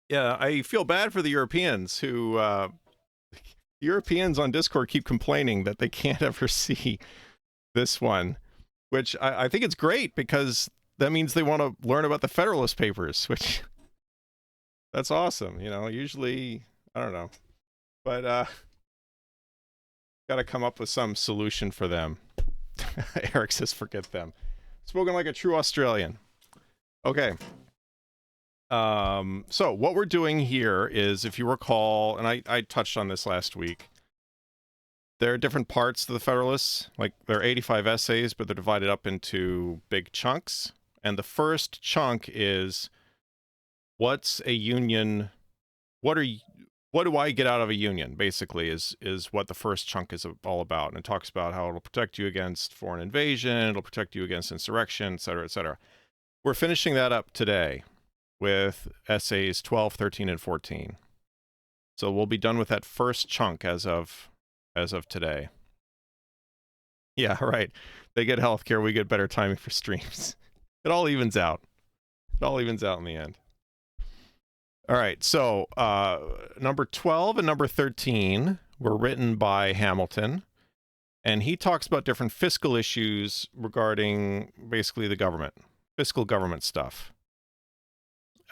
Yeah, I feel bad for the Europeans who Europeans on Discord keep complaining that they can't ever see this one, which I think it's great because that means they want to learn about the Federalist Papers, which that's awesome. Usually I don't know, but got to come up with some solution for them. Eric says, "Forget them." Spoken like a true Australian. Okay. So what we're doing here is, if you recall, and I touched on this last week, there are different parts to the Federalists. Like, there are 85 essays, but they're divided up into big chunks. And the first chunk is, what's a union? What do I get out of a union? Basically, is what the first chunk is all about, and it talks about how it'll protect you against foreign invasion, it'll protect you against insurrection, et cetera, et cetera. We're finishing that up today with essays 12, 13, and 14. So we'll be done with that first chunk as of today. Yeah, right. They get healthcare, we get better timing for streams. It all evens out. It all evens out in the end. All right, so number 12 and number 13 were written by Hamilton, and he talks about different fiscal issues regarding basically the government, fiscal government stuff.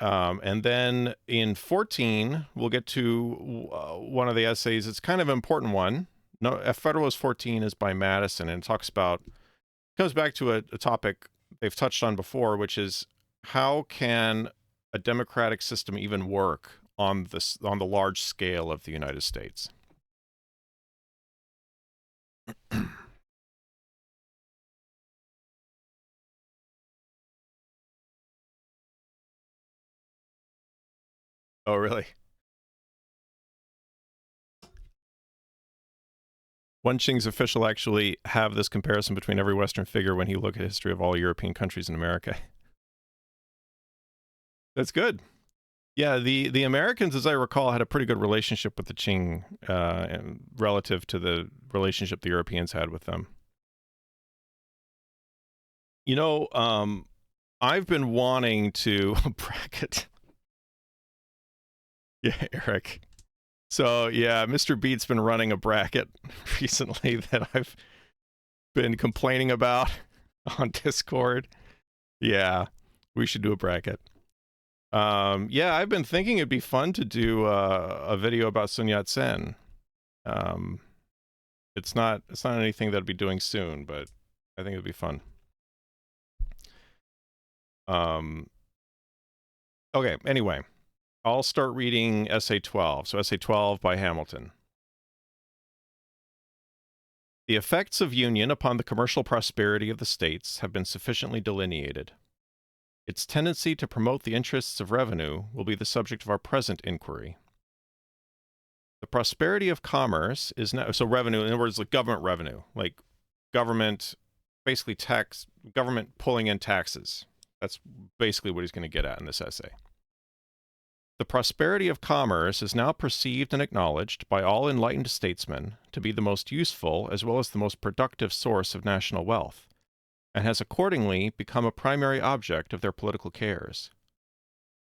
And then in 14, we'll get to one of the essays. It's kind of an important one. No, Federalist 14 is by Madison, and it comes back to a topic they've touched on before, which is, how can a democratic system even work on the large scale of the United States? Oh, really? Ching's official actually have this comparison between every Western figure when he looked at history of all European countries in America. That's good. Yeah, the Americans, as I recall, had a pretty good relationship with the Qing, relative to the relationship the Europeans had with them. I've been wanting to bracket. Yeah, Eric. So yeah, Mr. Beat's been running a bracket recently that I've been complaining about on Discord. Yeah, we should do a bracket. Yeah, I've been thinking it'd be fun to do a video about Sun Yat-sen. It's not anything that I'd be doing soon, but I think it'd be fun. Okay, anyway, I'll start reading essay 12. So essay 12 by Hamilton. The effects of union upon the commercial prosperity of the states have been sufficiently delineated. Its tendency to promote the interests of revenue will be the subject of our present inquiry. The prosperity of commerce is now, so revenue, in other words, like government revenue, like government, basically government pulling in taxes. That's basically what he's going to get at in this essay. The prosperity of commerce is now perceived and acknowledged by all enlightened statesmen to be the most useful as well as the most productive source of national wealth, and has accordingly become a primary object of their political cares.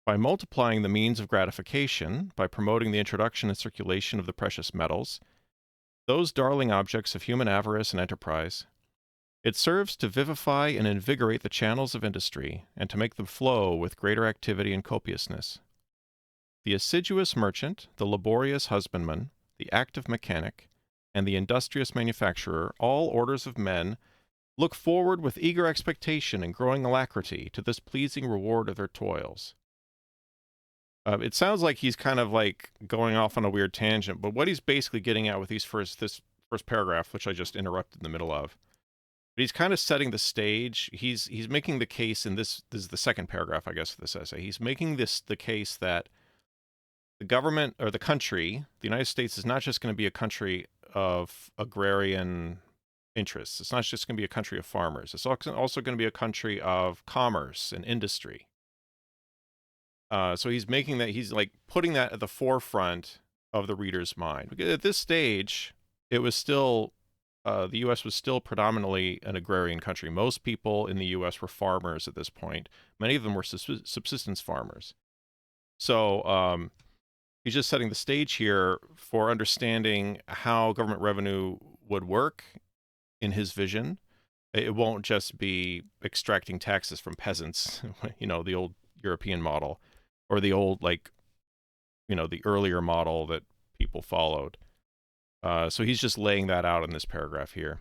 By multiplying the means of gratification, by promoting the introduction and circulation of the precious metals, those darling objects of human avarice and enterprise, it serves to vivify and invigorate the channels of industry, and to make them flow with greater activity and copiousness. The assiduous merchant, the laborious husbandman, the active mechanic, and the industrious manufacturer, all orders of men, look forward with eager expectation and growing alacrity to this pleasing reward of their toils. It sounds like he's kind of like going off on a weird tangent, but what he's basically getting at with this first paragraph, which I just interrupted in the middle of, but he's kind of setting the stage. He's making the case, and this is the second paragraph, I guess, of this essay. He's making the case that the government, or the country, the United States, is not just going to be a country of agrarian interests. It's not just going to be a country of farmers. It's also going to be a country of commerce and industry. So he's like putting that at the forefront of the reader's mind. Because at this stage, it was still, the U.S. was still predominantly an agrarian country. Most people in the U.S. were farmers at this point. Many of them were subsistence farmers. So he's just setting the stage here for understanding how government revenue would work in his vision. It won't just be extracting taxes from peasants, the old European model, or the old, the earlier model that people followed. So he's just laying that out in this paragraph here.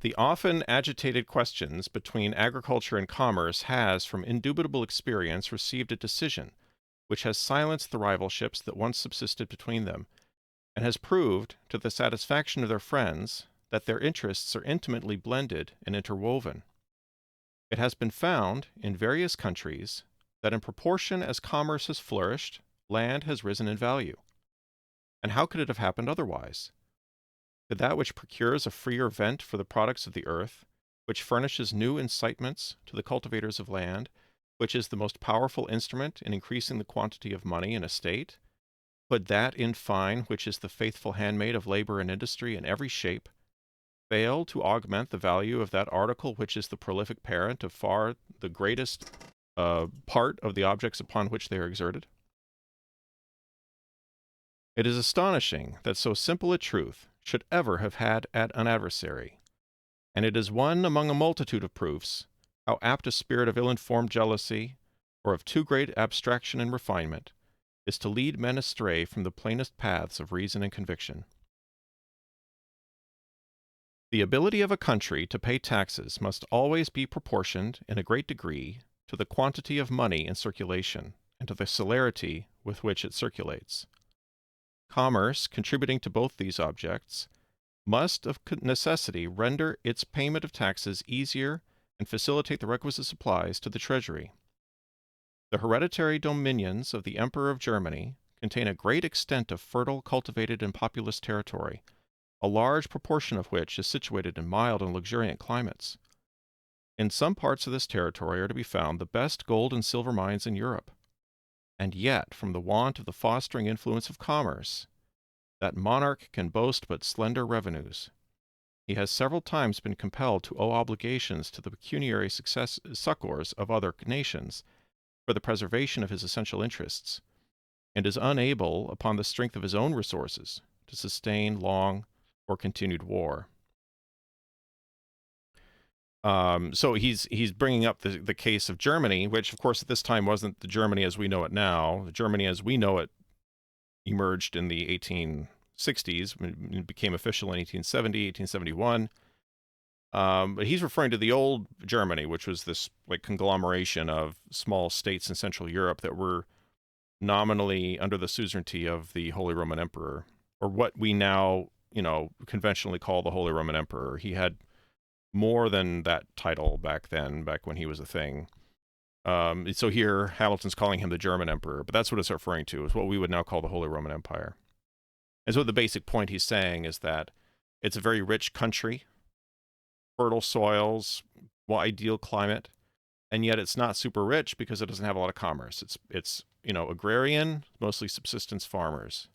The often agitated questions between agriculture and commerce has, from indubitable experience, received a decision which has silenced the rivalships that once subsisted between them, and has proved, to the satisfaction of their friends, that their interests are intimately blended and interwoven. It has been found, in various countries, that in proportion as commerce has flourished, land has risen in value. And how could it have happened otherwise? Could that which procures a freer vent for the products of the earth, which furnishes new incitements to the cultivators of land, which is the most powerful instrument in increasing the quantity of money in a state, could that, in fine, which is the faithful handmaid of labor and industry in every shape, fail to augment the value of that article which is the prolific parent of far the greatest part of the objects upon which they are exerted? It is astonishing that so simple a truth should ever have had an adversary, and it is one among a multitude of proofs how apt a spirit of ill-informed jealousy, or of too great abstraction and refinement, is to lead men astray from the plainest paths of reason and conviction. The ability of a country to pay taxes must always be proportioned in a great degree to the quantity of money in circulation and to the celerity with which it circulates. Commerce, contributing to both these objects, must of necessity render its payment of taxes easier and facilitate the requisite supplies to the treasury. The hereditary dominions of the Emperor of Germany contain a great extent of fertile, cultivated, and populous territory, a large proportion of which is situated in mild and luxuriant climates. In some parts of this territory are to be found the best gold and silver mines in Europe. And yet, from the want of the fostering influence of commerce, that monarch can boast but slender revenues. He has several times been compelled to owe obligations to the pecuniary succors of other nations for the preservation of his essential interests, and is unable, upon the strength of his own resources, to sustain long or continued war. So he's bringing up the case of Germany, which, of course, at this time wasn't the Germany as we know it now. The Germany as we know it emerged in the 1860s, it became official in 1870, 1871. But he's referring to the old Germany, which was this conglomeration of small states in Central Europe that were nominally under the suzerainty of the Holy Roman Emperor, or what we now, conventionally call the Holy Roman Emperor. He had more than that title back then, back when he was a thing. So here, Hamilton's calling him the German Emperor, but that's what it's referring to, is what we would now call the Holy Roman Empire. And so the basic point he's saying is that it's a very rich country, fertile soils, ideal climate, and yet it's not super rich because it doesn't have a lot of commerce. It's agrarian, mostly subsistence farmers.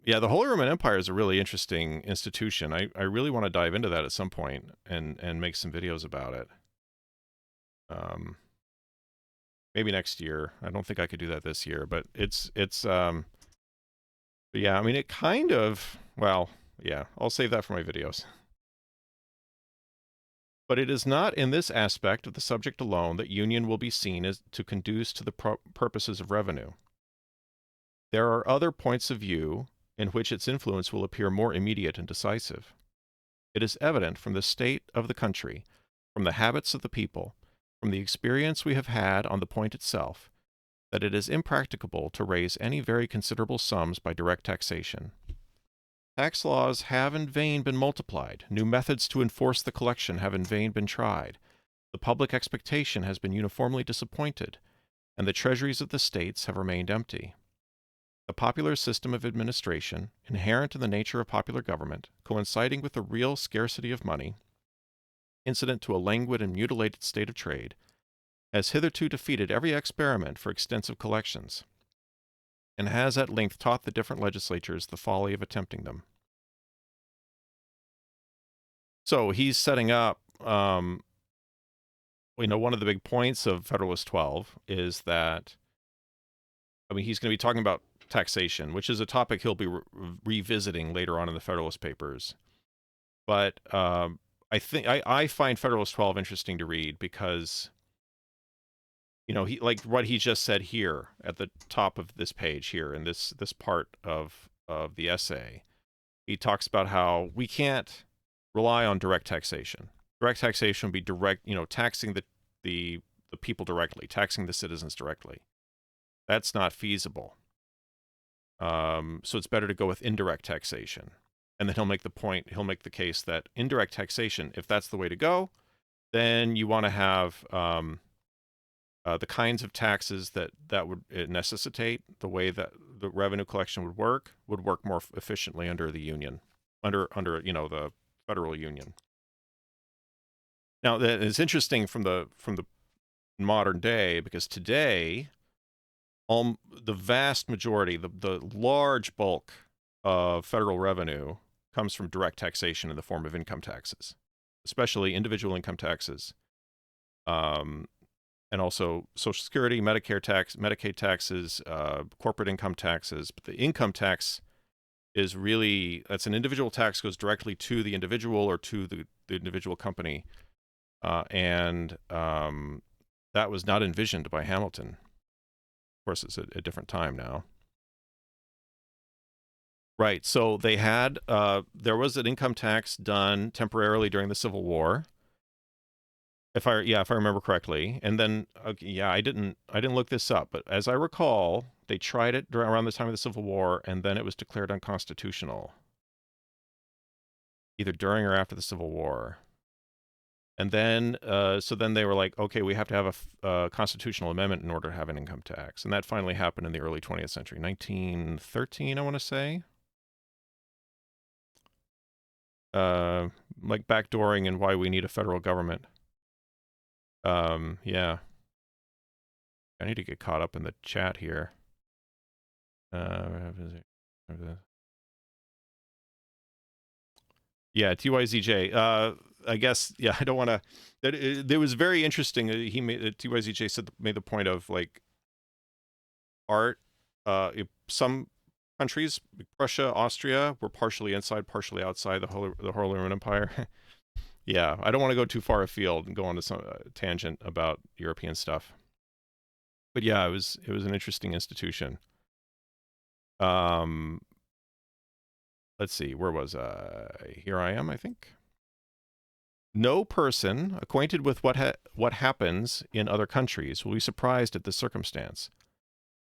Yeah, the Holy Roman Empire is a really interesting institution. I really want to dive into that at some point and make some videos about it. Maybe next year. I don't think I could do that this year, but but yeah, I mean, it kind of, well, yeah, I'll save that for my videos. But it is not in this aspect of the subject alone that union will be seen as to conduce to the purposes of revenue. There are other points of view in which its influence will appear more immediate and decisive. It is evident from the state of the country, from the habits of the people, from the experience we have had on the point itself, that it is impracticable to raise any very considerable sums by direct taxation. Tax laws have in vain been multiplied, new methods to enforce the collection have in vain been tried, the public expectation has been uniformly disappointed, and the treasuries of the states have remained empty. The popular system of administration, inherent in the nature of popular government, coinciding with the real scarcity of money, incident to a languid and mutilated state of trade, has hitherto defeated every experiment for extensive collections, and has at length taught the different legislatures the folly of attempting them. So he's setting up one of the big points of Federalist 12 is that, I mean, he's going to be talking about taxation, which is a topic he'll be revisiting later on in the Federalist Papers. But I find Federalist 12 interesting to read because, he, like what he just said here at the top of this page here in this part of the essay, he talks about how we can't rely on direct taxation. Direct taxation would be direct, taxing the people directly, taxing the citizens directly. That's not feasible. So it's better to go with indirect taxation. And then he'll make the case that indirect taxation, if that's the way to go, then you want to have the kinds of taxes that would necessitate the way that the revenue collection would work more efficiently under the union, under the federal union. Now, that is interesting from the modern day, because today, the vast majority, the large bulk of federal revenue comes from direct taxation in the form of income taxes, especially individual income taxes, and also Social Security, Medicare tax, Medicaid taxes, corporate income taxes. But the income tax is really, that's an individual tax, goes directly to the individual or to the individual company. And that was not envisioned by Hamilton. Of course, it's a different time now. Right. So they had, there was an income tax done temporarily during the Civil War, if I remember correctly. And then, I didn't look this up, but as I recall, they tried it around the time of the Civil War, and then it was declared unconstitutional, either during or after the Civil War. And then, so then they were like, okay, we have to have a constitutional amendment in order to have an income tax. And that finally happened in the early 20th century, 1913, I want to say. Like backdooring and why we need a federal government. Yeah. I need to get caught up in the chat here. Yeah, TYZJ. I guess, I don't want to. It was very interesting. TYZJ made the point of like art. Some countries, Prussia, Austria, were partially inside, partially outside the Holy Roman Empire. Yeah, I don't want to go too far afield and go on to some tangent about European stuff. But yeah, it was an interesting institution. Let's see, where was I? Here I am, I think. No person acquainted with what happens in other countries will be surprised at this circumstance.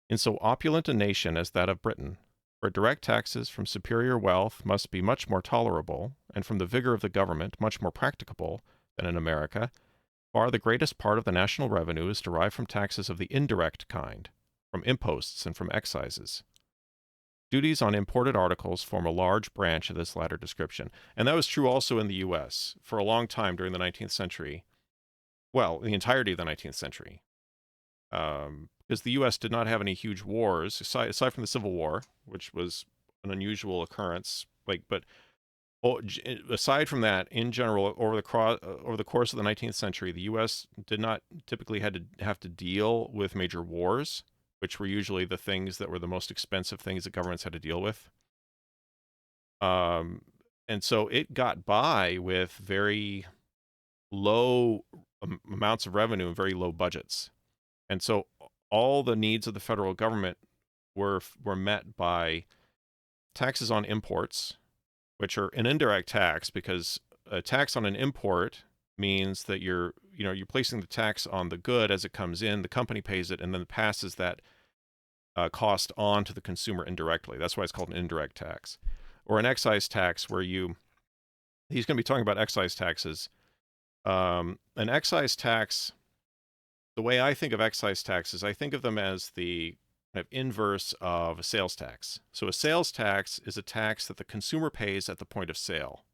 In so opulent a nation as that of Britain, where direct taxes from superior wealth must be much more tolerable, and from the vigor of the government much more practicable than in America, far the greatest part of the national revenue is derived from taxes of the indirect kind, from imposts and from excises. Duties on imported articles form a large branch of this latter description. And that was true also in the U.S. for a long time during the 19th century. Well, the entirety of the 19th century. Because the U.S. did not have any huge wars, aside from the Civil War, which was an unusual occurrence. But aside from that, in general, over the course of the 19th century, the U.S. did not typically have to deal with major wars, which were usually the things that were the most expensive things that governments had to deal with. And so it got by with very low amounts of revenue and very low budgets. And so all the needs of the federal government were met by taxes on imports, which are an indirect tax, because a tax on an import means that you're placing the tax on the good as it comes in, the company pays it, and then passes that cost on to the consumer indirectly. That's why it's called an indirect tax. Or an excise tax, where he's going to be talking about excise taxes. An excise tax, the way I think of excise taxes, I think of them as the kind of inverse of a sales tax. So a sales tax is a tax that the consumer pays at the point of sale.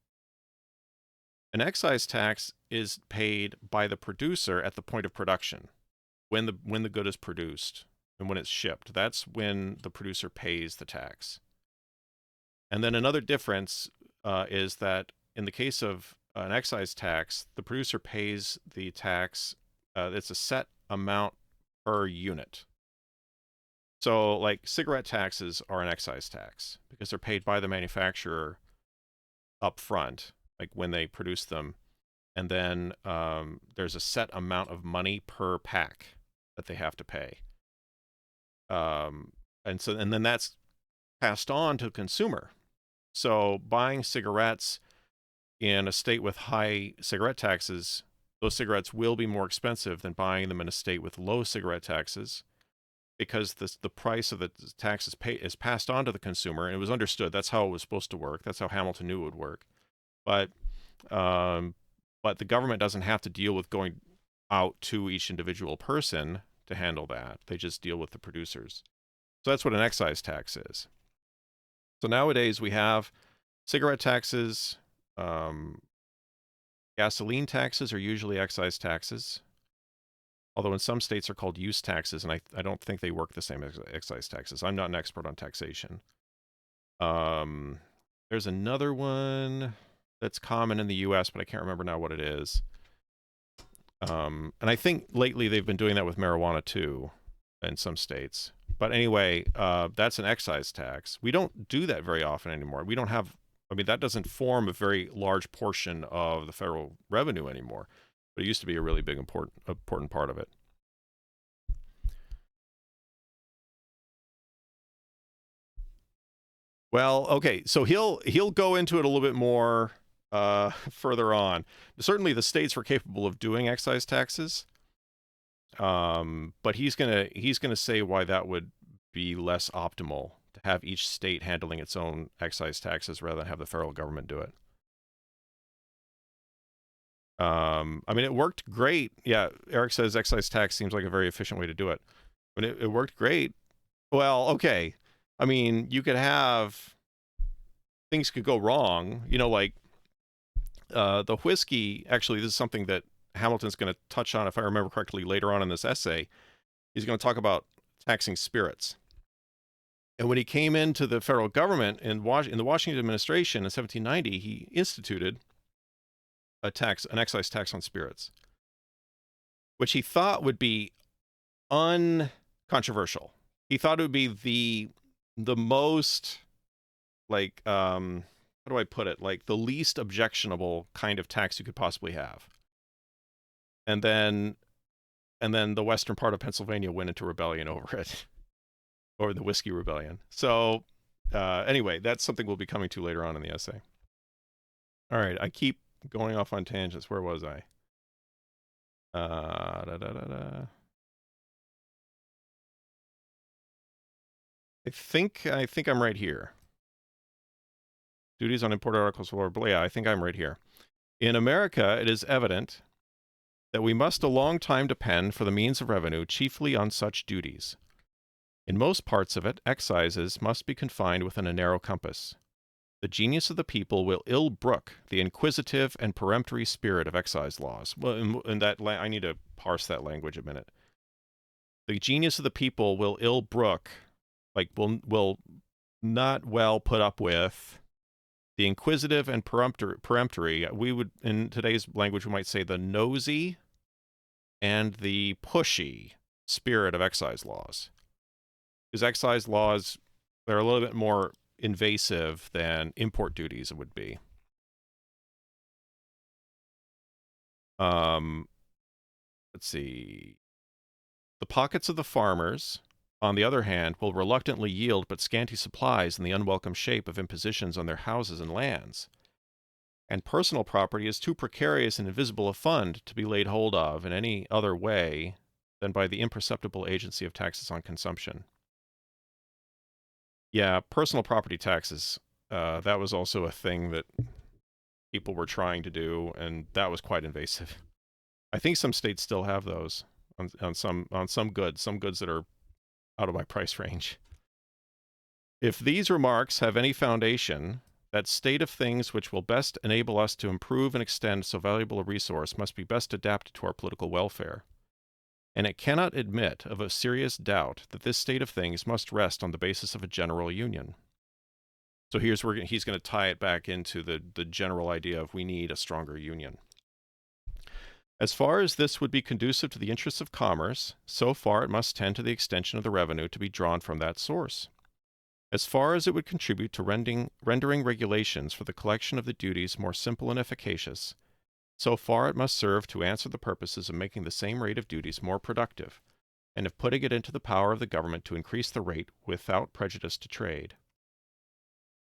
An excise tax is paid by the producer at the point of production, when the good is produced and when it's shipped. That's when the producer pays the tax. And then another difference is that in the case of an excise tax, the producer pays the tax it's a set amount per unit. So, like, cigarette taxes are an excise tax because they're paid by the manufacturer up front, like when they produce them. And then there's a set amount of money per pack that they have to pay. And then that's passed on to the consumer. So buying cigarettes in a state with high cigarette taxes, those cigarettes will be more expensive than buying them in a state with low cigarette taxes, because the price of the tax is passed on to the consumer, and it was understood that's how it was supposed to work. That's how Hamilton knew it would work. But the government doesn't have to deal with going out to each individual person to handle that. They just deal with the producers. So that's what an excise tax is. So nowadays we have cigarette taxes. Gasoline taxes are usually excise taxes, although in some states are called use taxes, and I don't think they work the same as excise taxes. I'm not an expert on taxation. There's another one that's common in the U.S., but I can't remember now what it is. And I think lately they've been doing that with marijuana too in some states. But anyway, that's an excise tax. We don't do that very often anymore. We don't have, I mean, that doesn't form a very large portion of the federal revenue anymore. But it used to be a really big, important part of it. Well, okay, so he'll go into it a little bit more further on. Certainly, the states were capable of doing excise taxes, but he's gonna say why that would be less optimal to have each state handling its own excise taxes rather than have the federal government do it. I mean, it worked great. Yeah, Eric says excise tax seems like a very efficient way to do it. But it worked great. Well, okay. I mean, you could have things could go wrong. You know, like the whiskey. Actually, this is something that Hamilton's going to touch on, if I remember correctly, later on in this essay. He's going to talk about taxing spirits. And when he came into the federal government in the Washington administration in 1790, he instituted an excise tax on spirits, which he thought would be uncontroversial. He thought it would be the most, like, how do I put it? Like the least objectionable kind of tax you could possibly have. And then the western part of Pennsylvania went into rebellion over it, or the Whiskey Rebellion. So anyway, that's something we'll be coming to later on in the essay. All right, I keep going off on tangents. Where was I? I think I'm right here. Duties on imported articles of war. Yeah, I think I'm right here. In America, it is evident that we must a long time depend for the means of revenue chiefly on such duties. In most parts of it, excises must be confined within a narrow compass. The genius of the people will ill brook the inquisitive and peremptory spirit of excise laws. Well, in that I need to parse that language a minute. The genius of the people will ill brook, like will not well put up with the inquisitive and peremptory. We would, in today's language, we might say the nosy and the pushy spirit of excise laws. Because excise laws, they're a little bit more invasive than import duties would be. Let's see. The pockets of the farmers, on the other hand, will reluctantly yield but scanty supplies in the unwelcome shape of impositions on their houses and lands. And personal property is too precarious and invisible a fund to be laid hold of in any other way than by the imperceptible agency of taxes on consumption. Yeah, personal property taxes, that was also a thing that people were trying to do, and that was quite invasive. I think some states still have those on some goods that are out of my price range. If these remarks have any foundation, that state of things which will best enable us to improve and extend so valuable a resource must be best adapted to our political welfare. And it cannot admit of a serious doubt that this state of things must rest on the basis of a general union. So here's where he's going to tie it back into the general idea of we need a stronger union. As far as this would be conducive to the interests of commerce, so far it must tend to the extension of the revenue to be drawn from that source. As far as it would contribute to rendering regulations for the collection of the duties more simple and efficacious, so far it must serve to answer the purposes of making the same rate of duties more productive, and of putting it into the power of the government to increase the rate without prejudice to trade.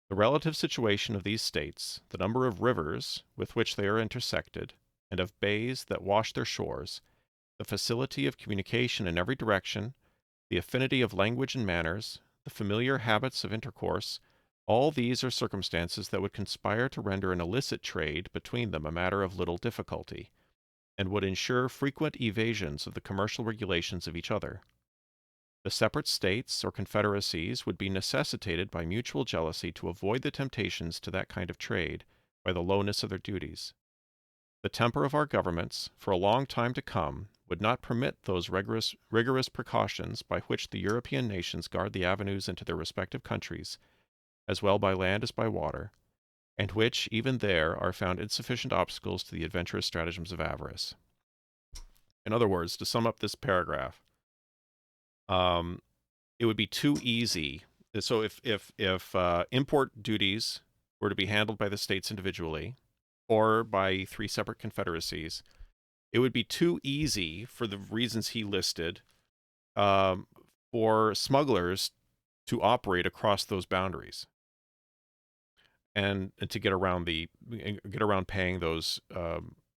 The relative situation of these states, the number of rivers with which they are intersected, and of bays that wash their shores, the facility of communication in every direction, the affinity of language and manners, the familiar habits of intercourse, all these are circumstances that would conspire to render an illicit trade between them a matter of little difficulty, and would ensure frequent evasions of the commercial regulations of each other. The separate states or confederacies would be necessitated by mutual jealousy to avoid the temptations to that kind of trade by the lowness of their duties. The temper of our governments, for a long time to come, would not permit those rigorous precautions by which the European nations guard the avenues into their respective countries, as well by land as by water, and which, even there, are found insufficient obstacles to the adventurous stratagems of avarice. In other words, to sum up this paragraph, it would be too easy. So if import duties were to be handled by the states individually, or by three separate confederacies, it would be too easy, for the reasons he listed, for smugglers to operate across those boundaries, and to get around paying those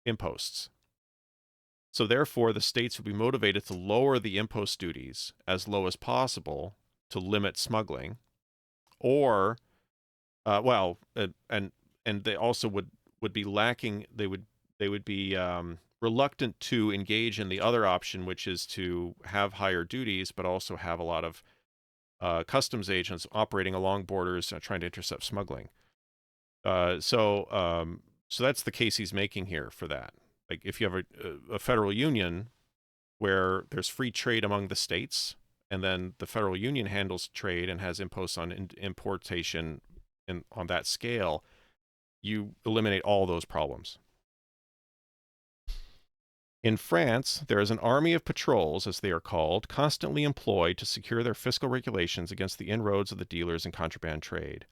imposts. So therefore, the states would be motivated to lower the impost duties as low as possible to limit smuggling, or, and they also would be lacking. They would be reluctant to engage in the other option, which is to have higher duties, but also have a lot of customs agents operating along borders trying to intercept smuggling. So that's the case he's making here for that. Like, if you have a federal union where there's free trade among the states, and then the federal union handles trade and has imposts on importation on that scale, you eliminate all those problems. In France, there is an army of patrols, as they are called, constantly employed to secure their fiscal regulations against the inroads of the dealers in contraband trade.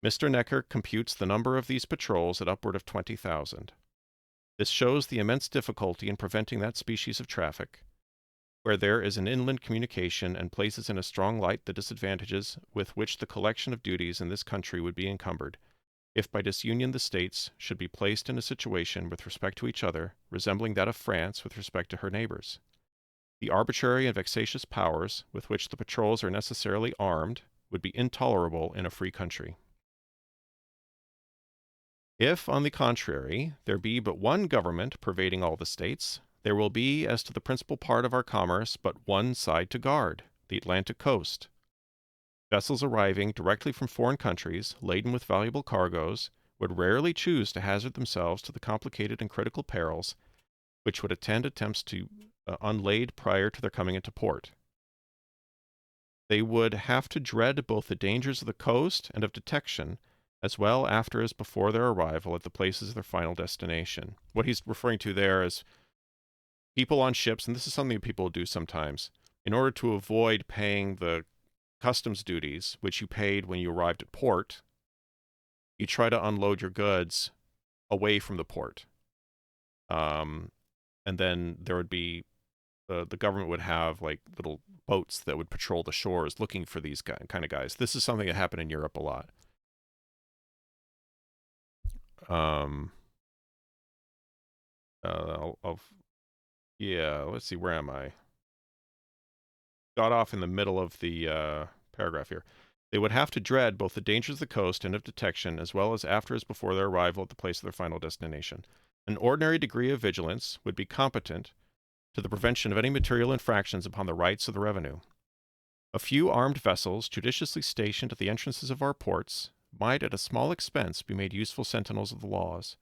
Mr. Necker computes the number of these patrols at upward of 20,000. This shows the immense difficulty in preventing that species of traffic, where there is an inland communication, and places in a strong light the disadvantages with which the collection of duties in this country would be encumbered, if by disunion the states should be placed in a situation with respect to each other resembling that of France with respect to her neighbors. The arbitrary and vexatious powers with which the patrols are necessarily armed would be intolerable in a free country. If, on the contrary, there be but one government pervading all the states, there will be, as to the principal part of our commerce, but one side to guard, the Atlantic coast. Vessels arriving directly from foreign countries, laden with valuable cargoes, would rarely choose to hazard themselves to the complicated and critical perils which would attend attempts to unlade prior to their coming into port. They would have to dread both the dangers of the coast and of detection, as well after as before their arrival at the places of their final destination. What he's referring to there is people on ships, and this is something that people do sometimes, in order to avoid paying the customs duties, which you paid when you arrived at port, you try to unload your goods away from the port. And then there would be, the government would have like little boats that would patrol the shores looking for these kind of guys. This is something that happened in Europe a lot. Let's see, where am I? Got off in the middle of the paragraph here. They would have to dread both the dangers of the coast and of detection, as well as after as before their arrival at the place of their final destination. An ordinary degree of vigilance would be competent to the prevention of any material infractions upon the rights of the revenue. A few armed vessels, judiciously stationed at the entrances of our ports, might at a small expense be made useful sentinels of the laws.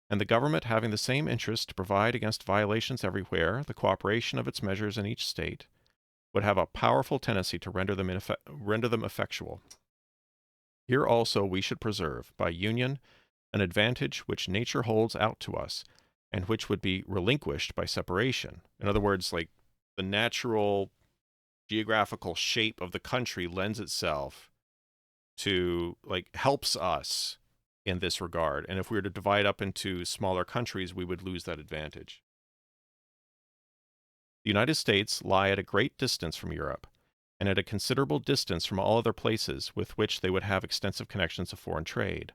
And the government, having the same interest to provide against violations everywhere, the cooperation of its measures in each state, would have a powerful tendency to render them effectual. Here also we should preserve, by union, an advantage which nature holds out to us, and which would be relinquished by separation. In other words, like the natural geographical shape of the country lends itself to, like, helps us in this regard. And if we were to divide up into smaller countries, we would lose that advantage. The United States lie at a great distance from Europe, and at a considerable distance from all other places with which they would have extensive connections of foreign trade.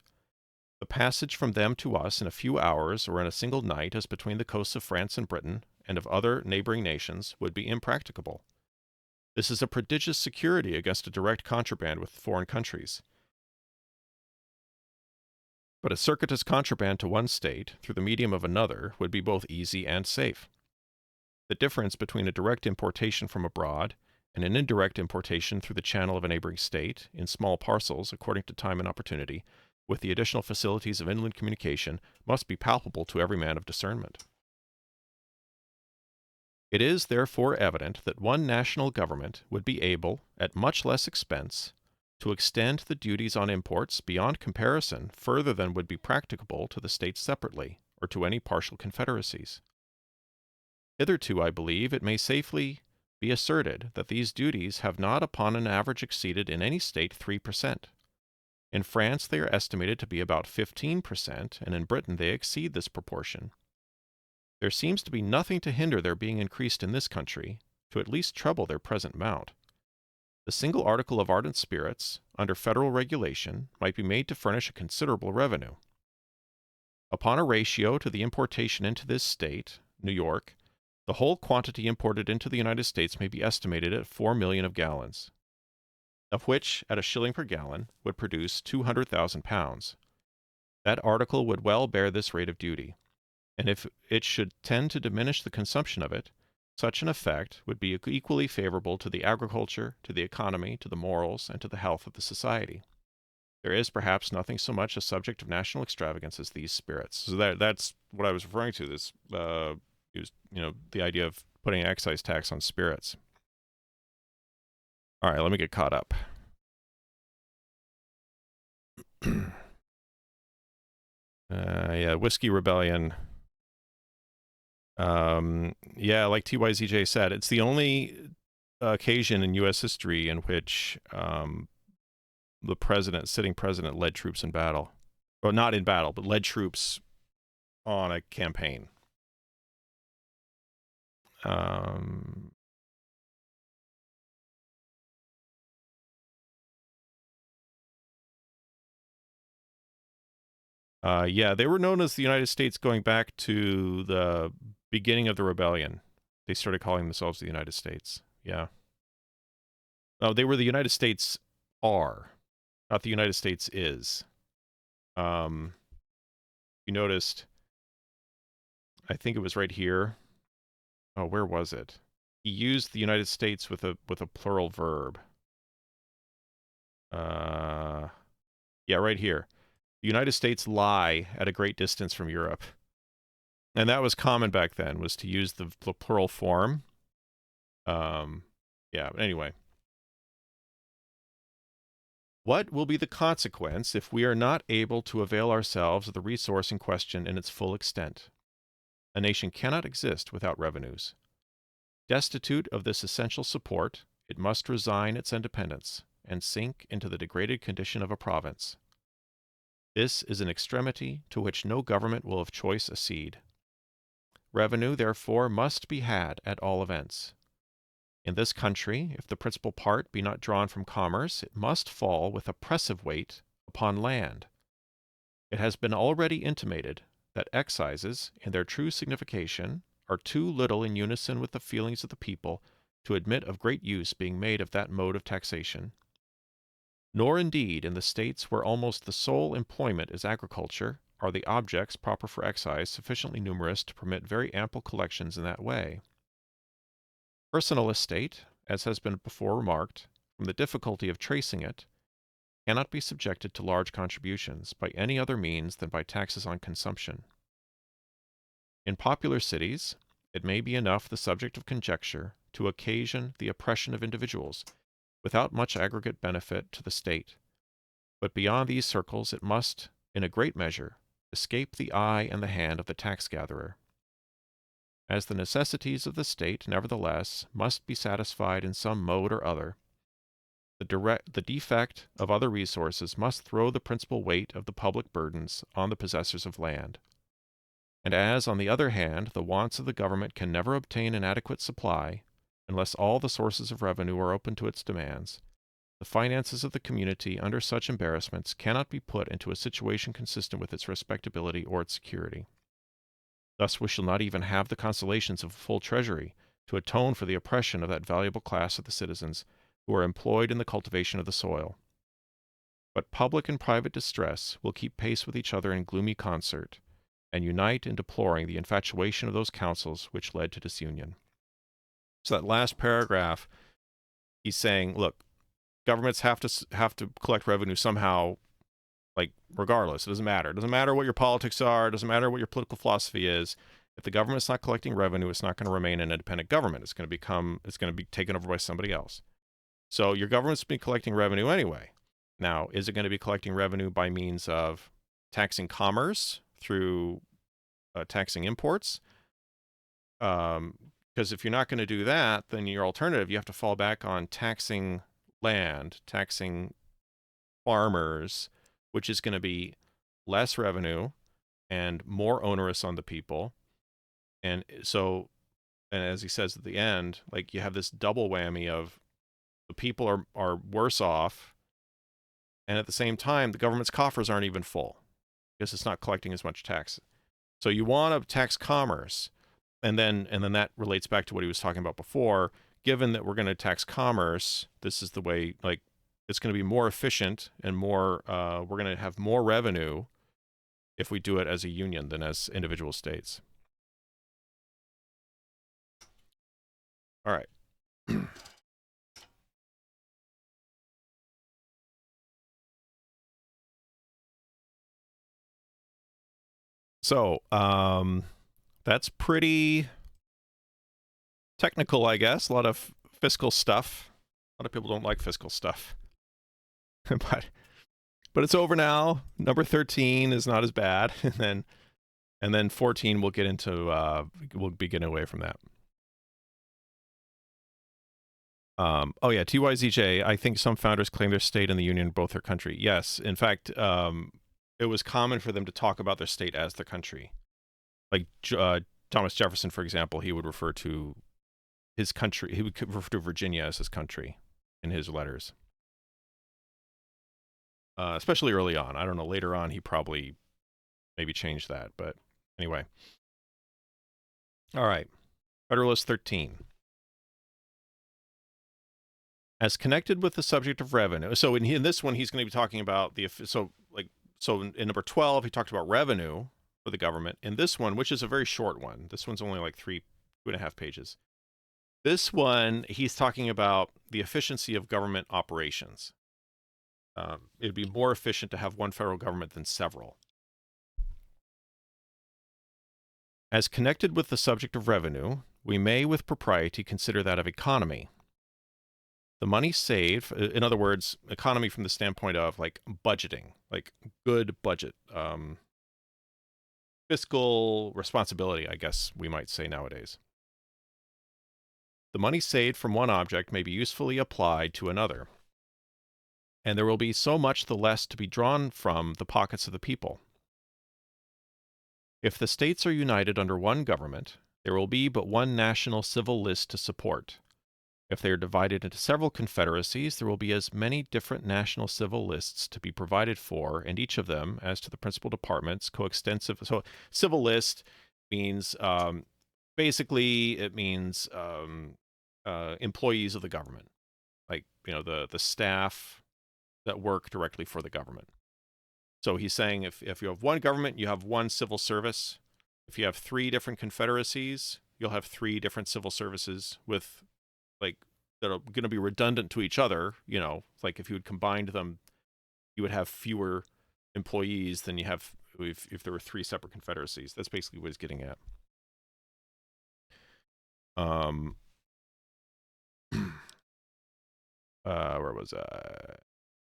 The passage from them to us in a few hours or in a single night, as between the coasts of France and Britain and of other neighboring nations, would be impracticable. This is a prodigious security against a direct contraband with foreign countries. But a circuitous contraband to one state, through the medium of another, would be both easy and safe. The difference between a direct importation from abroad and an indirect importation through the channel of a neighboring state, in small parcels, according to time and opportunity, with the additional facilities of inland communication, must be palpable to every man of discernment. It is therefore evident that one national government would be able, at much less expense, to extend the duties on imports beyond comparison further than would be practicable to the states separately, or to any partial confederacies. Hitherto, I believe, it may safely be asserted that these duties have not upon an average exceeded in any state 3%. In France they are estimated to be about 15%, and in Britain they exceed this proportion. There seems to be nothing to hinder their being increased in this country, to at least treble their present amount. The single article of ardent spirits, under federal regulation, might be made to furnish a considerable revenue. Upon a ratio to the importation into this state, New York, the whole quantity imported into the United States may be estimated at 4 million of gallons, of which, at a shilling per gallon, would produce 200,000 pounds. That article would well bear this rate of duty, and if it should tend to diminish the consumption of it, such an effect would be equally favorable to the agriculture, to the economy, to the morals, and to the health of the society. There is perhaps nothing so much a subject of national extravagance as these spirits. So that's what I was referring to. This is, the idea of putting an excise tax on spirits. All right, let me get caught up. Whiskey Rebellion. Like TYZJ said, it's the only occasion in U.S. history in which the sitting president, led troops in battle. Well, not in battle, but led troops on a campaign. They were known as the United States going back to the beginning of the rebellion. They started calling themselves the United States. Yeah. Oh, they were the United States are, not the United States is. You noticed, I think it was right here. Oh, where was it? He used the United States with a plural verb. Right here. The United States lie at a great distance from Europe. And that was common back then, was to use the plural form. Anyway. What will be the consequence if we are not able to avail ourselves of the resource in question in its full extent? A nation cannot exist without revenues. Destitute of this essential support, it must resign its independence and sink into the degraded condition of a province. This is an extremity to which no government will of choice accede. Revenue, therefore, must be had at all events. In this country, if the principal part be not drawn from commerce, it must fall with oppressive weight upon land. It has been already intimated that excises, in their true signification, are too little in unison with the feelings of the people to admit of great use being made of that mode of taxation. Nor indeed in the states where almost the sole employment is agriculture are the objects proper for excise sufficiently numerous to permit very ample collections in that way. Personal estate, as has been before remarked, from the difficulty of tracing it, cannot be subjected to large contributions by any other means than by taxes on consumption. In popular cities, it may be enough the subject of conjecture to occasion the oppression of individuals, without much aggregate benefit to the state, but beyond these circles it must, in a great measure, escape the eye and the hand of the tax-gatherer. as the necessities of the state, nevertheless, must be satisfied in some mode or other, the defect of other resources must throw the principal weight of the public burdens on the possessors of land. And as, on the other hand, the wants of the government can never obtain an adequate supply, unless all the sources of revenue are open to its demands, the finances of the community under such embarrassments cannot be put into a situation consistent with its respectability or its security. Thus we shall not even have the consolations of a full treasury to atone for the oppression of that valuable class of the citizens who are employed in the cultivation of the soil. But public and private distress will keep pace with each other in gloomy concert, and unite in deploring the infatuation of those councils which led to disunion. So that last paragraph, he's saying, look, governments have to collect revenue somehow, like regardless. It doesn't matter. It doesn't matter what your politics are. It doesn't matter what your political philosophy is. If the government's not collecting revenue, it's not going to remain an independent government. It's going to be taken over by somebody else. So your government's been collecting revenue anyway. Now, is it going to be collecting revenue by means of taxing commerce through taxing imports? Because if you're not going to do that, then your alternative, you have to fall back on taxing land, taxing farmers, which is going to be less revenue and more onerous on the people. And so, and as he says at the end, like you have this double whammy of the people are worse off, and at the same time, the government's coffers aren't even full because it's not collecting as much tax. So you want to tax commerce, and then that relates back to what he was talking about before. Given that we're going to tax commerce, this is the way, like, it's going to be more efficient and more, we're going to have more revenue if we do it as a union than as individual states. All right. So, that's pretty technical, I guess. A lot of fiscal stuff. A lot of people don't like fiscal stuff. but it's over now. Number 13 is not as bad. and then 14 we'll get into we'll be getting away from that. Oh yeah, TYZJ, I think some founders claim their state and the union both their country. Yes, in fact, it was common for them to talk about their state as their country. Like Thomas Jefferson, for example, he would refer to his country, he would refer to Virginia as his country in his letters. Especially early on. I don't know, later on he probably maybe changed that, but anyway. All right, Federalist 13. As connected with the subject of revenue. So in this one, he's going to be talking about so in number 12, he talked about revenue for the government. In this one, which is a very short one, this one's only like 2.5 pages. This one, he's talking about the efficiency of government operations. It'd be more efficient to have one federal government than several. As connected with the subject of revenue, we may with propriety consider that of economy. The money saved, in other words, economy from the standpoint of like budgeting, like good budget, fiscal responsibility, I guess we might say nowadays. The money saved from one object may be usefully applied to another, and there will be so much the less to be drawn from the pockets of the people. If the states are united under one government, there will be but one national civil list to support. If they are divided into several confederacies, there will be as many different national civil lists to be provided for, and each of them, as to the principal departments, coextensive. So, civil list means basically it means employees of the government, like the staff that work directly for the government. So he's saying if you have one government, you have one civil service. If you have 3 different confederacies, you'll have 3 different civil services with that are going to be redundant to each other. Like if you would combine them, you would have fewer employees than you have if there were 3 separate confederacies. That's basically what he's getting at. Where was I?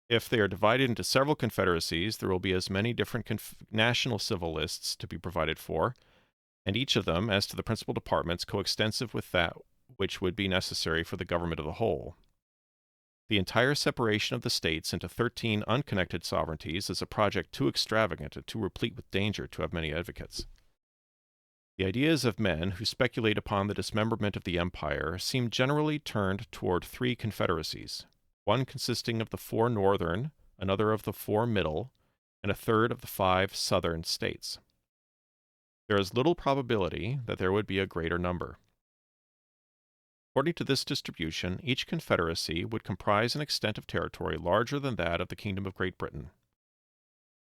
If they are divided into several confederacies, there will be as many different national civil lists to be provided for, and each of them, as to the principal departments, coextensive with that which would be necessary for the government of the whole. The entire separation of the states into 13 unconnected sovereignties is a project too extravagant and too replete with danger to have many advocates. The ideas of men who speculate upon the dismemberment of the empire seem generally turned toward 3 confederacies, one consisting of the 4 northern, another of the 4 middle, and a third of the 5 southern states. There is little probability that there would be a greater number. According to this distribution, each confederacy would comprise an extent of territory larger than that of the Kingdom of Great Britain.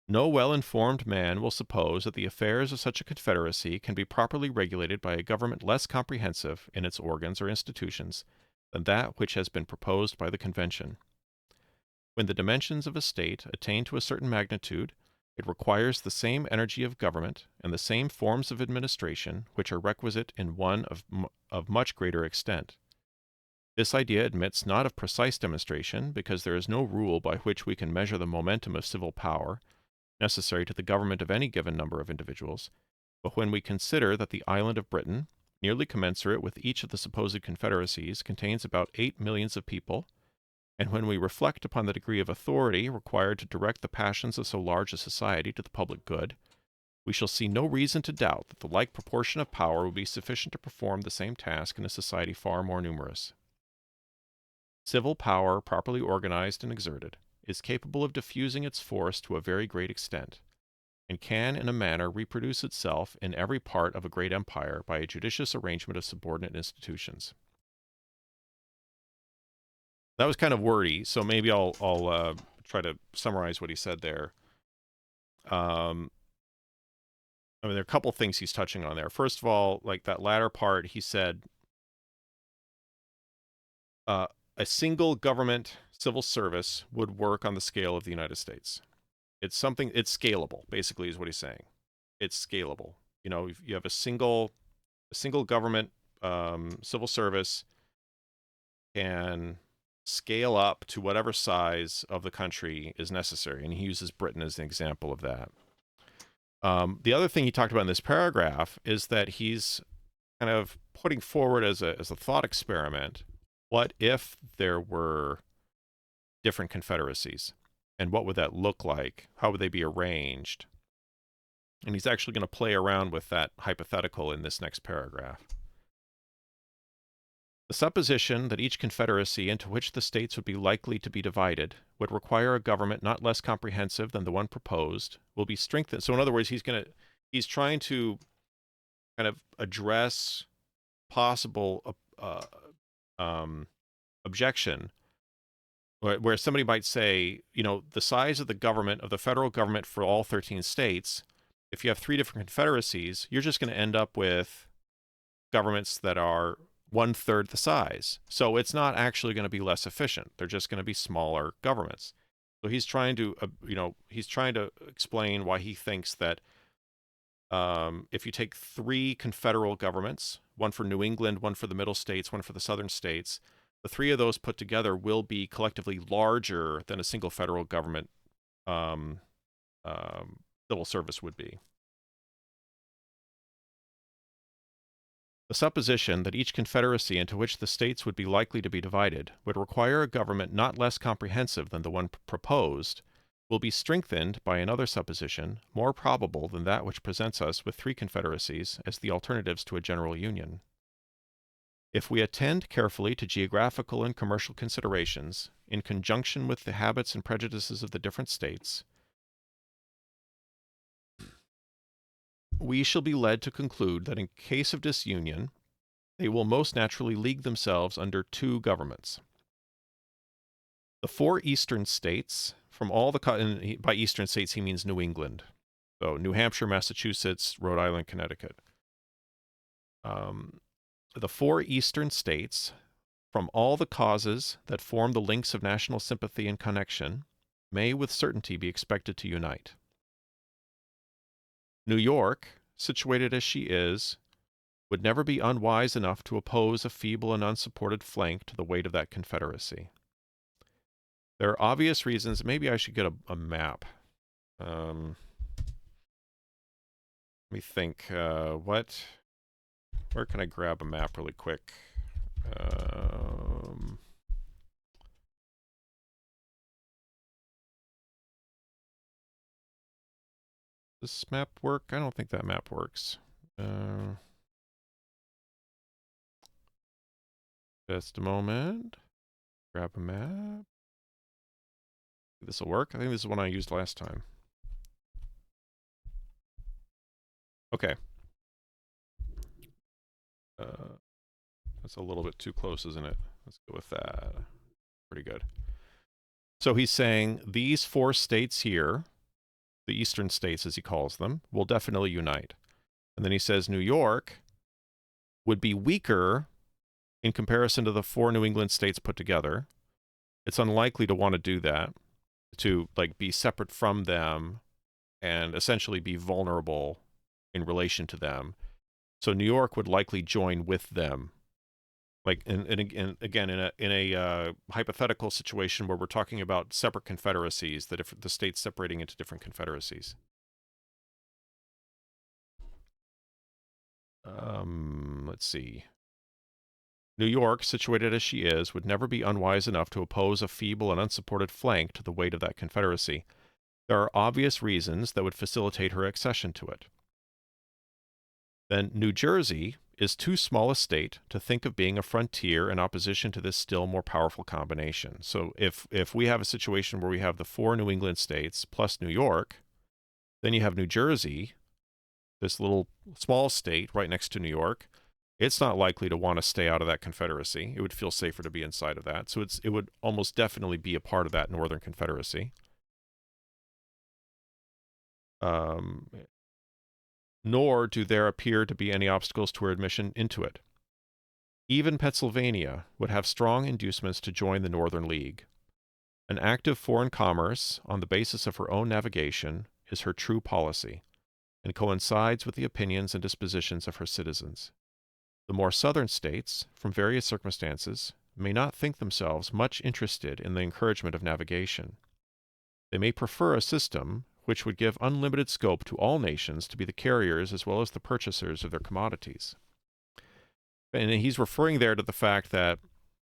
No well-informed man will suppose that the affairs of such a confederacy can be properly regulated by a government less comprehensive in its organs or institutions than that which has been proposed by the Convention. When the dimensions of a state attain to a certain magnitude, it requires the same energy of government and the same forms of administration which are requisite in one of much greater extent. This idea admits not of precise demonstration, because there is no rule by which we can measure the momentum of civil power necessary to the government of any given number of individuals, but when we consider that the island of Britain, nearly commensurate with each of the supposed confederacies, contains about 8 millions of people, and when we reflect upon the degree of authority required to direct the passions of so large a society to the public good, we shall see no reason to doubt that the like proportion of power will be sufficient to perform the same task in a society far more numerous. Civil power, properly organized and exerted, is capable of diffusing its force to a very great extent, and can in a manner reproduce itself in every part of a great empire by a judicious arrangement of subordinate institutions. That was kind of wordy, so maybe I'll try to summarize what he said there. I mean, there are a couple things he's touching on there. First of all, like that latter part, he said a single government civil service would work on the scale of the United States. It's scalable, basically, is what he's saying. It's scalable. You know, if you have a single government civil service can scale up to whatever size of the country is necessary, and he uses Britain as an example of that. The other thing he talked about in this paragraph is that he's kind of putting forward as a thought experiment, what if there were different confederacies, and what would that look like? How would they be arranged? And he's actually going to play around with that hypothetical in this next paragraph. The supposition that each confederacy into which the states would be likely to be divided would require a government not less comprehensive than the one proposed will be strengthened. So in other words, he's trying to kind of address possible objection where somebody might say, you know, the size of the government, of the federal government for all 13 states, if you have 3 different confederacies, you're just going to end up with governments that are 1/3 the size. So it's not actually going to be less efficient. They're just going to be smaller governments. So he's trying to, he's trying to explain why he thinks that if you take 3 confederal governments, one for New England, one for the middle states, one for the southern states, the 3 of those put together will be collectively larger than a single federal government civil service would be. The supposition that each confederacy into which the states would be likely to be divided would require a government not less comprehensive than the one proposed will be strengthened by another supposition, more probable than that which presents us with 3 confederacies as the alternatives to a general union. If we attend carefully to geographical and commercial considerations, in conjunction with the habits and prejudices of the different states, we shall be led to conclude that in case of disunion, they will most naturally league themselves under 2 governments. The 4 eastern states, from all the by eastern states he means New England, so New Hampshire, Massachusetts, Rhode Island, Connecticut. The 4 eastern states, from all the causes that form the links of national sympathy and connection, may with certainty be expected to unite. New York, situated as she is, would never be unwise enough to oppose a feeble and unsupported flank to the weight of that confederacy. There are obvious reasons. Maybe I should get a map. Let me think. Where can I grab a map really quick? Does this map work? I don't think that map works. Just a moment. Grab a map. This will work. I think this is one I used last time. Okay. That's a little bit too close, isn't it? Let's go with that. Pretty good. So he's saying these 4 states here, the eastern states as he calls them, will definitely unite. And then he says New York would be weaker in comparison to the 4 New England states put together. It's unlikely to want to do that, to like be separate from them and essentially be vulnerable in relation to them. So New York would likely join with them. Like, and again, in a hypothetical situation where we're talking about separate confederacies, the states separating into different confederacies. Let's see. New York, situated as she is, would never be unwise enough to oppose a feeble and unsupported flank to the weight of that confederacy. There are obvious reasons that would facilitate her accession to it. Then New Jersey is too small a state to think of being a frontier in opposition to this still more powerful combination. So if we have a situation where we have the 4 New England states plus New York, then you have New Jersey, this little small state right next to New York. It's not likely to want to stay out of that confederacy. It would feel safer to be inside of that. So it would almost definitely be a part of that Northern Confederacy. Nor do there appear to be any obstacles to her admission into it. Even Pennsylvania would have strong inducements to join the Northern League. An active foreign commerce on the basis of her own navigation is her true policy, and coincides with the opinions and dispositions of her citizens. The more southern states, from various circumstances, may not think themselves much interested in the encouragement of navigation. They may prefer a system which would give unlimited scope to all nations to be the carriers as well as the purchasers of their commodities. And he's referring there to the fact that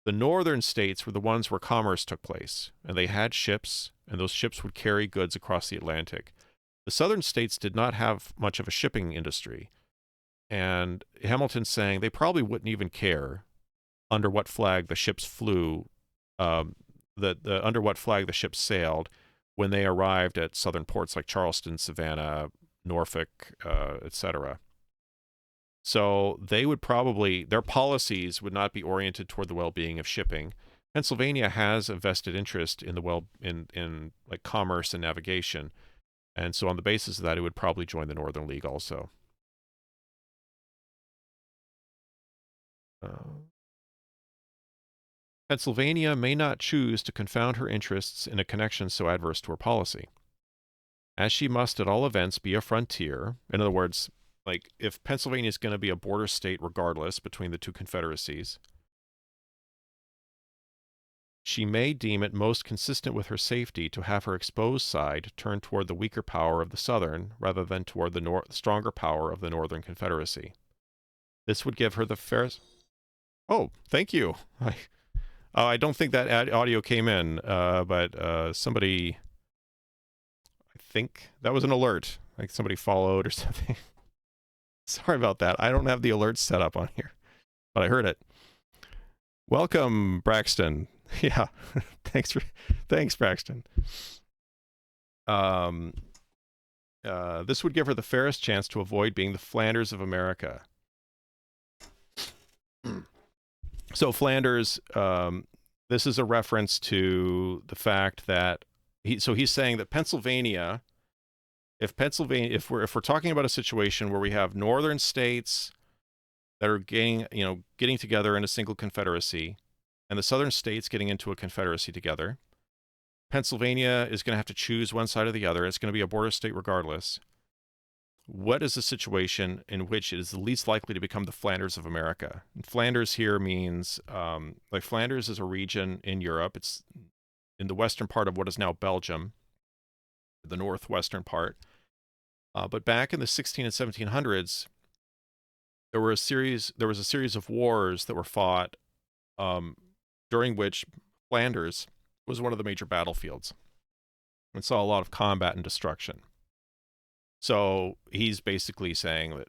the northern states were the ones where commerce took place, and they had ships, and those ships would carry goods across the Atlantic. The southern states did not have much of a shipping industry, and Hamilton's saying they probably wouldn't even care under what flag the ships flew, under what flag the ships sailed, when they arrived at southern ports like Charleston, Savannah, Norfolk, etc. So they would probably, their policies would not be oriented toward the well-being of shipping. Pennsylvania has a vested interest in in like commerce and navigation, and so on the basis of that, it would probably join the Northern League also. Pennsylvania may not choose to confound her interests in a connection so adverse to her policy. As she must at all events be a frontier, in other words, like if Pennsylvania is going to be a border state regardless between the 2 confederacies, she may deem it most consistent with her safety to have her exposed side turn toward the weaker power of the Southern rather than toward the stronger power of the Northern Confederacy. This would give her the fairest... Oh, thank you. I don't think that audio came in, but somebody... I think that was an alert. Like somebody followed or something. Sorry about that. I don't have the alerts set up on here, but I heard it. Welcome, Braxton. Yeah, thanks, Braxton. This would give her the fairest chance to avoid being the Flanders of America. So Flanders, this is a reference to the fact that he's saying that Pennsylvania, if we're talking about a situation where we have northern states that are getting together in a single confederacy, and the southern states getting into a confederacy together, Pennsylvania is going to have to choose one side or the other. It's going to be a border state regardless. What is the situation in which it is the least likely to become the Flanders of America? And Flanders here means, like Flanders is a region in Europe. It's in the western part of what is now Belgium, the northwestern part. But back in the 16 and 1700s, there was a series of wars that were fought, during which Flanders was one of the major battlefields and saw a lot of combat and destruction. So he's basically saying that,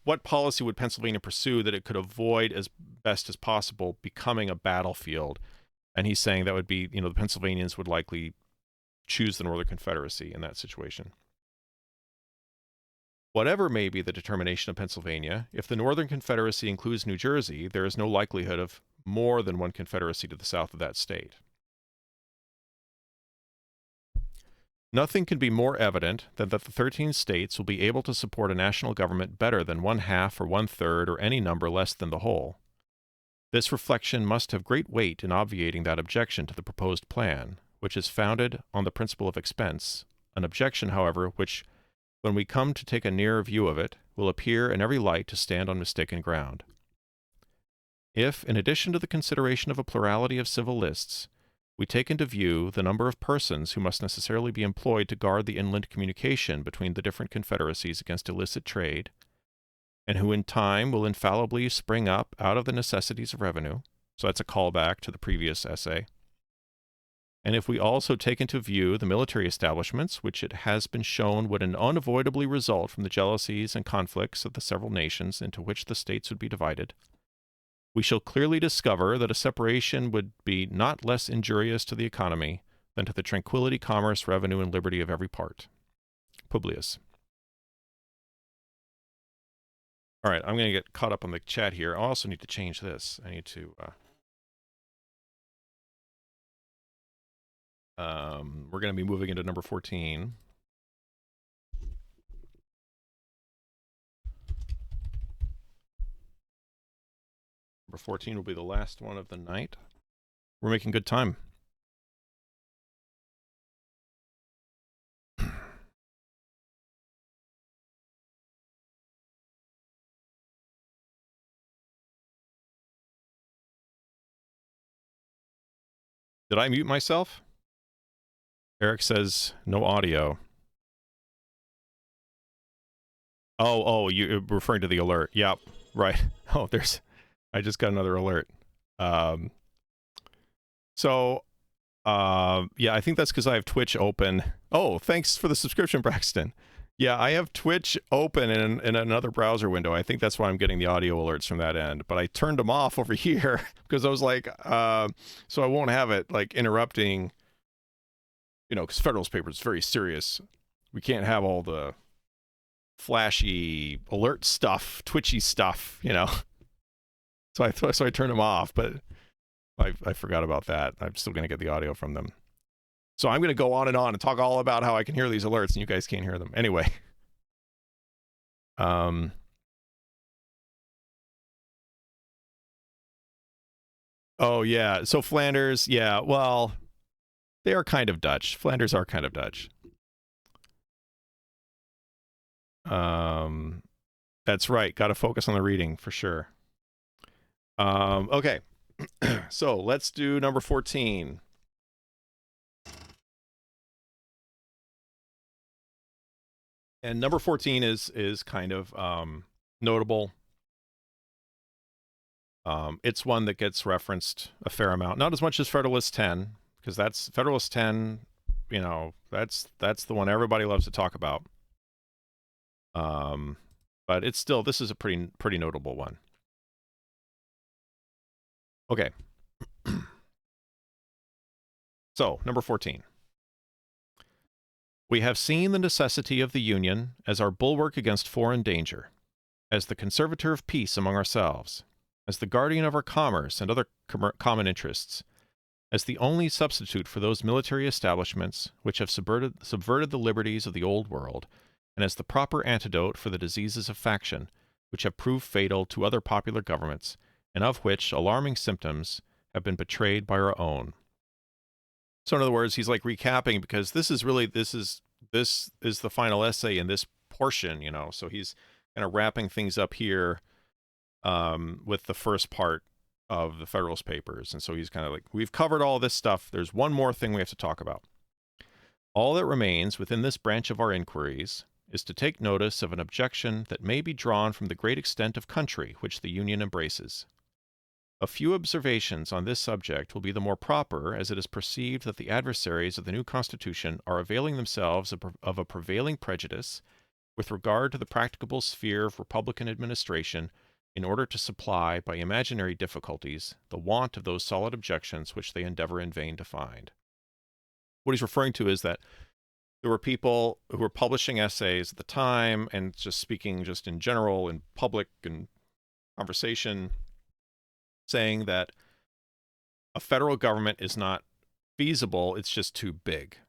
what policy would Pennsylvania pursue that it could avoid as best as possible becoming a battlefield? And he's saying that would be, the Pennsylvanians would likely choose the Northern Confederacy in that situation. Whatever may be the determination of Pennsylvania, if the Northern Confederacy includes New Jersey, there is no likelihood of more than one confederacy to the south of that state. Nothing can be more evident than that the 13 states will be able to support a national government better than 1/2 or 1/3 or any number less than the whole. This reflection must have great weight in obviating that objection to the proposed plan, which is founded on the principle of expense, an objection, however, which, when we come to take a nearer view of it, will appear in every light to stand on mistaken ground. If, in addition to the consideration of a plurality of civil lists, we take into view the number of persons who must necessarily be employed to guard the inland communication between the different confederacies against illicit trade, and who in time will infallibly spring up out of the necessities of revenue, so that's a callback to the previous essay, and if we also take into view the military establishments, which it has been shown would unavoidably result from the jealousies and conflicts of the several nations into which the states would be divided, we shall clearly discover that a separation would be not less injurious to the economy than to the tranquility, commerce, revenue, and liberty of every part. Publius. All right, I'm going to get caught up on the chat here. I also need to change this. I need to... we're going to be moving into number 14. Number 14 will be the last one of the night. We're making good time. Did I mute myself? Eric says no audio. Oh, you're referring to the alert. Yep, right. Oh, I just got another alert. Yeah, I think that's because I have Twitch open. Oh, thanks for the subscription, Braxton. Yeah, I have Twitch open in another browser window. I think that's why I'm getting the audio alerts from that end. But I turned them off over here because I was like, so I won't have it like interrupting, because Federalist Papers is very serious. We can't have all the flashy alert stuff, twitchy stuff, So I turned them off, but I forgot about that. I'm still going to get the audio from them. So I'm going to go on and talk all about how I can hear these alerts and you guys can't hear them. Anyway. Oh, yeah. So Flanders, yeah, well, they are kind of Dutch. Flanders are kind of Dutch. That's right. Got to focus on the reading for sure. Okay. So let's do number 14. And number 14 is kind of notable. It's one that gets referenced a fair amount, not as much as Federalist 10, because that's Federalist 10. That's the one everybody loves to talk about. But it's still, this is a pretty notable one. Okay. So, number 14. We have seen the necessity of the Union as our bulwark against foreign danger, as the conservator of peace among ourselves, as the guardian of our commerce and other common interests, as the only substitute for those military establishments which have subverted the liberties of the Old World, and as the proper antidote for the diseases of faction, which have proved fatal to other popular governments, and of which alarming symptoms have been betrayed by our own. So in other words, he's like recapping, because this is the final essay in this portion, so he's kind of wrapping things up here with the first part of the Federalist Papers. And so he's kind of like, we've covered all this stuff. There's one more thing we have to talk about. All that remains within this branch of our inquiries is to take notice of an objection that may be drawn from the great extent of country which the Union embraces. A few observations on this subject will be the more proper, as it is perceived that the adversaries of the new Constitution are availing themselves of a prevailing prejudice with regard to the practicable sphere of Republican administration in order to supply, by imaginary difficulties, the want of those solid objections which they endeavor in vain to find. What he's referring to is that there were people who were publishing essays at the time and just speaking just in general in public and conversation, saying that a federal government is not feasible, it's just too big.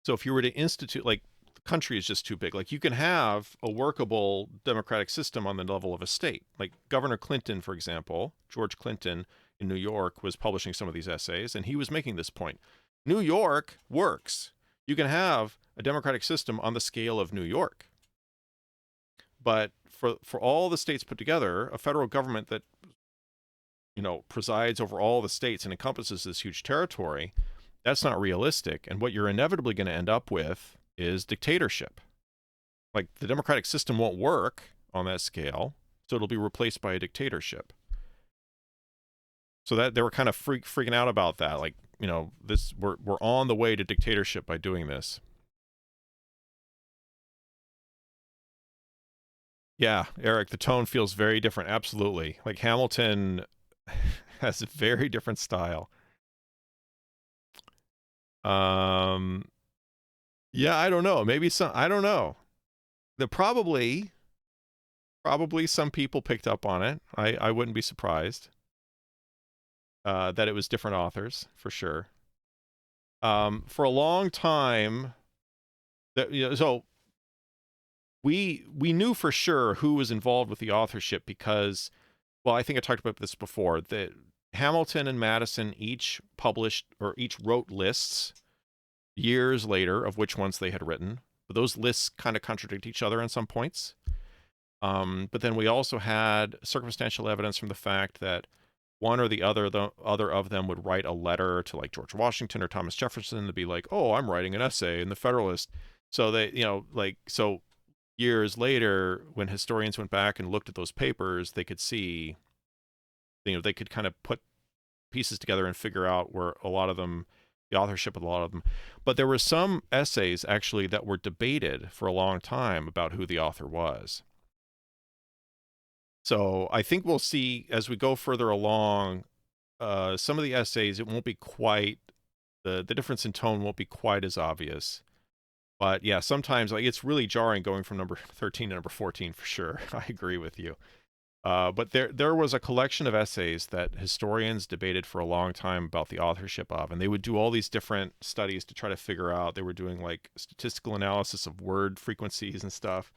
So if you were to institute, like, the country is just too big. Like, you can have a workable democratic system on the level of a state. Like Governor Clinton, for example, George Clinton in New York was publishing some of these essays, and he was making this point. New York works. You can have a democratic system on the scale of New York. But for all the states put together, a federal government that, you know, presides over all the states and encompasses this huge territory, that's not realistic. And what you're inevitably going to end up with is dictatorship. Like, the democratic system won't work on that scale, so it'll be replaced by a dictatorship. So that they were kind of freaking out about that. Like, you know, we're on the way to dictatorship by doing this. Yeah, Eric, the tone feels very different. Absolutely. Like, Hamilton has a very different style. Yeah, I don't know. Maybe I don't know. Probably some people picked up on it. I wouldn't be surprised that it was different authors, for sure. For a long time, so we knew for sure who was involved with the authorship because, well, I think I talked about this before, that Hamilton and Madison each published or each wrote lists years later of which ones they had written. But those lists kind of contradict each other in some points. But then we also had circumstantial evidence from the fact that one or the other of them would write a letter to, like, George Washington or Thomas Jefferson to be like, oh, I'm writing an essay in the Federalist. So they, you know, like, so years later, when historians went back and looked at those papers, they could see, you know, they could kind of put pieces together and figure out where a lot of them, the authorship of a lot of them. But there were some essays actually that were debated for a long time about who the author was. So I think we'll see as we go further along, some of the essays, it won't be quite, the difference in tone won't be quite as obvious. But yeah, sometimes, like, it's really jarring going from number 13 to number 14 for sure. I agree with you. But there was a collection of essays that historians debated for a long time about the authorship of, and they would do all these different studies to try to figure out. They were doing, like, statistical analysis of word frequencies and stuff.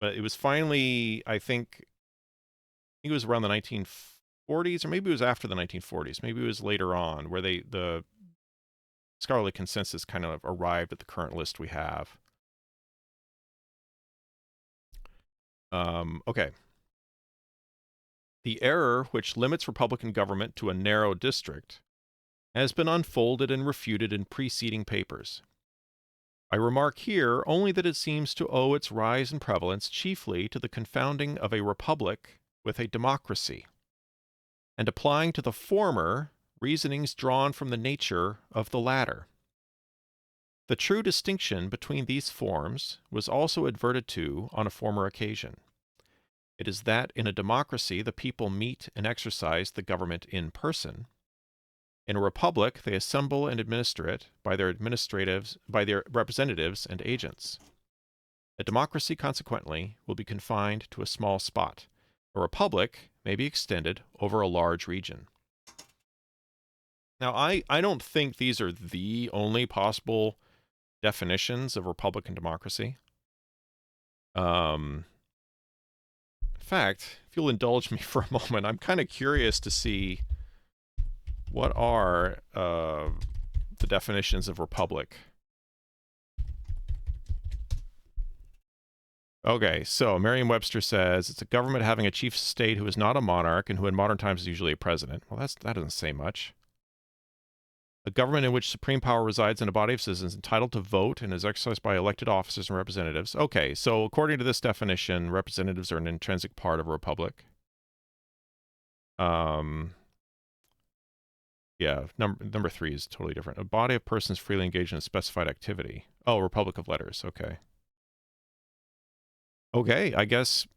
But it was finally, I think it was around the 1940s, or maybe it was after the 1940s. Maybe it was later on, where the scholarly consensus kind of arrived at the current list we have. Okay. The error which limits Republican government to a narrow district has been unfolded and refuted in preceding papers. I remark here only that it seems to owe its rise and prevalence chiefly to the confounding of a republic with a democracy, and applying to the former reasonings drawn from the nature of the latter. The true distinction between these forms was also adverted to on a former occasion. It is that in a democracy the people meet and exercise the government in person. In a republic they assemble and administer it by their representatives and agents. A democracy, consequently, will be confined to a small spot. A republic may be extended over a large region. Now, I don't think these are the only possible definitions of Republican democracy. In fact, if you'll indulge me for a moment, I'm kind of curious to see what are the definitions of republic. Okay, so Merriam-Webster says it's a government having a chief state who is not a monarch and who in modern times is usually a president. Well, that doesn't say much. A government in which supreme power resides in a body of citizens entitled to vote and is exercised by elected officers and representatives. Okay, so according to this definition, representatives are an intrinsic part of a republic. Yeah, number 3 is totally different. A body of persons freely engaged in a specified activity. Oh, Republic of Letters. Okay. Okay, I guess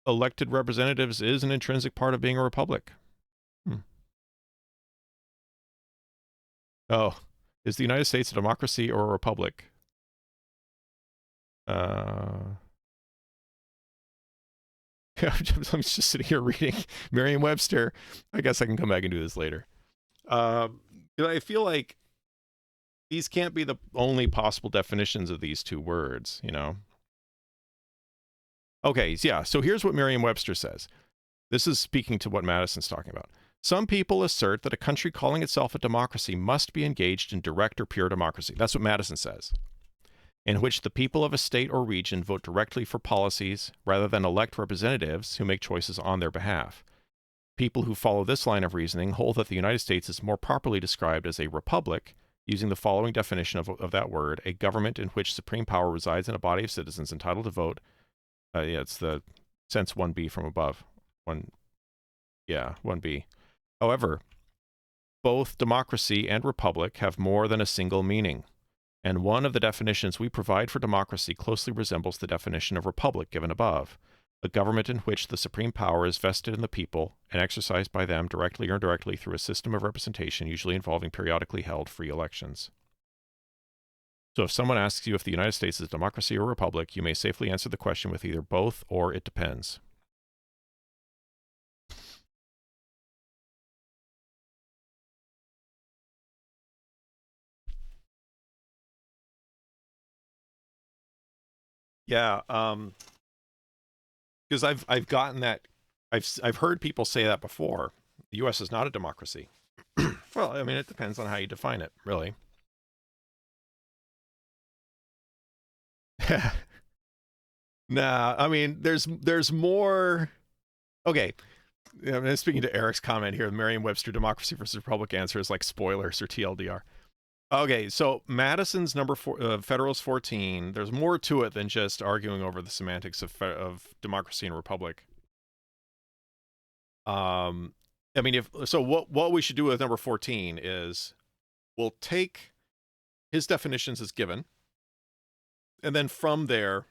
elected representatives is an intrinsic part of being a republic. Oh, is the United States a democracy or a republic? I'm just sitting here reading Merriam-Webster. I guess I can come back and do this later. I feel like these can't be the only possible definitions of these two words, you know? Okay, yeah, so here's what Merriam-Webster says. This is speaking to what Madison's talking about. Some people assert that a country calling itself a democracy must be engaged in direct or pure democracy. That's what Madison says. In which the people of a state or region vote directly for policies rather than elect representatives who make choices on their behalf. People who follow this line of reasoning hold that the United States is more properly described as a republic, using the following definition of that word: a government in which supreme power resides in a body of citizens entitled to vote. Yeah, it's the sense 1B from above. 1B. However, both democracy and republic have more than a single meaning, and one of the definitions we provide for democracy closely resembles the definition of republic given above: a government in which the supreme power is vested in the people and exercised by them directly or indirectly through a system of representation, usually involving periodically held free elections. So if someone asks you if the United States is a democracy or a republic, you may safely answer the question with either both or it depends. Yeah, because I've gotten that, I've heard people say that before. The U.S. is not a democracy. Well, I mean, it depends on how you define it, really. Nah, I mean, there's more. Okay, I'm speaking to Eric's comment here. The Merriam-Webster democracy versus republic answer is like spoilers or TLDR. Okay, so Madison's number 4, Federalist 14. There's more to it than just arguing over the semantics of democracy and republic. I mean, what we should do with number 14 is we'll take his definitions as given, and then from there,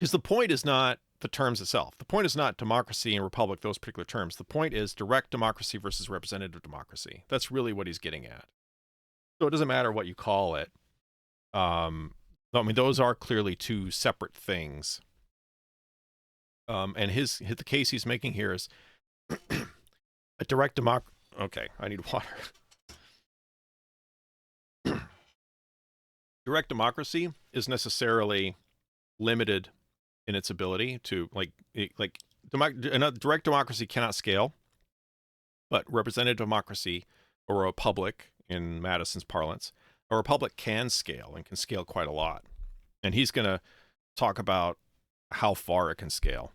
because the point is not the terms itself. The point is not democracy and republic, those particular terms. The point is direct democracy versus representative democracy. That's really what he's getting at. So it doesn't matter what you call it. I mean, those are clearly two separate things. And the case he's making here is a direct Okay, I need water. Direct democracy is necessarily limited in its ability to direct democracy cannot scale, but representative democracy, or a republic in Madison's parlance, a republic can scale and can scale quite a lot. And he's going to talk about how far it can scale.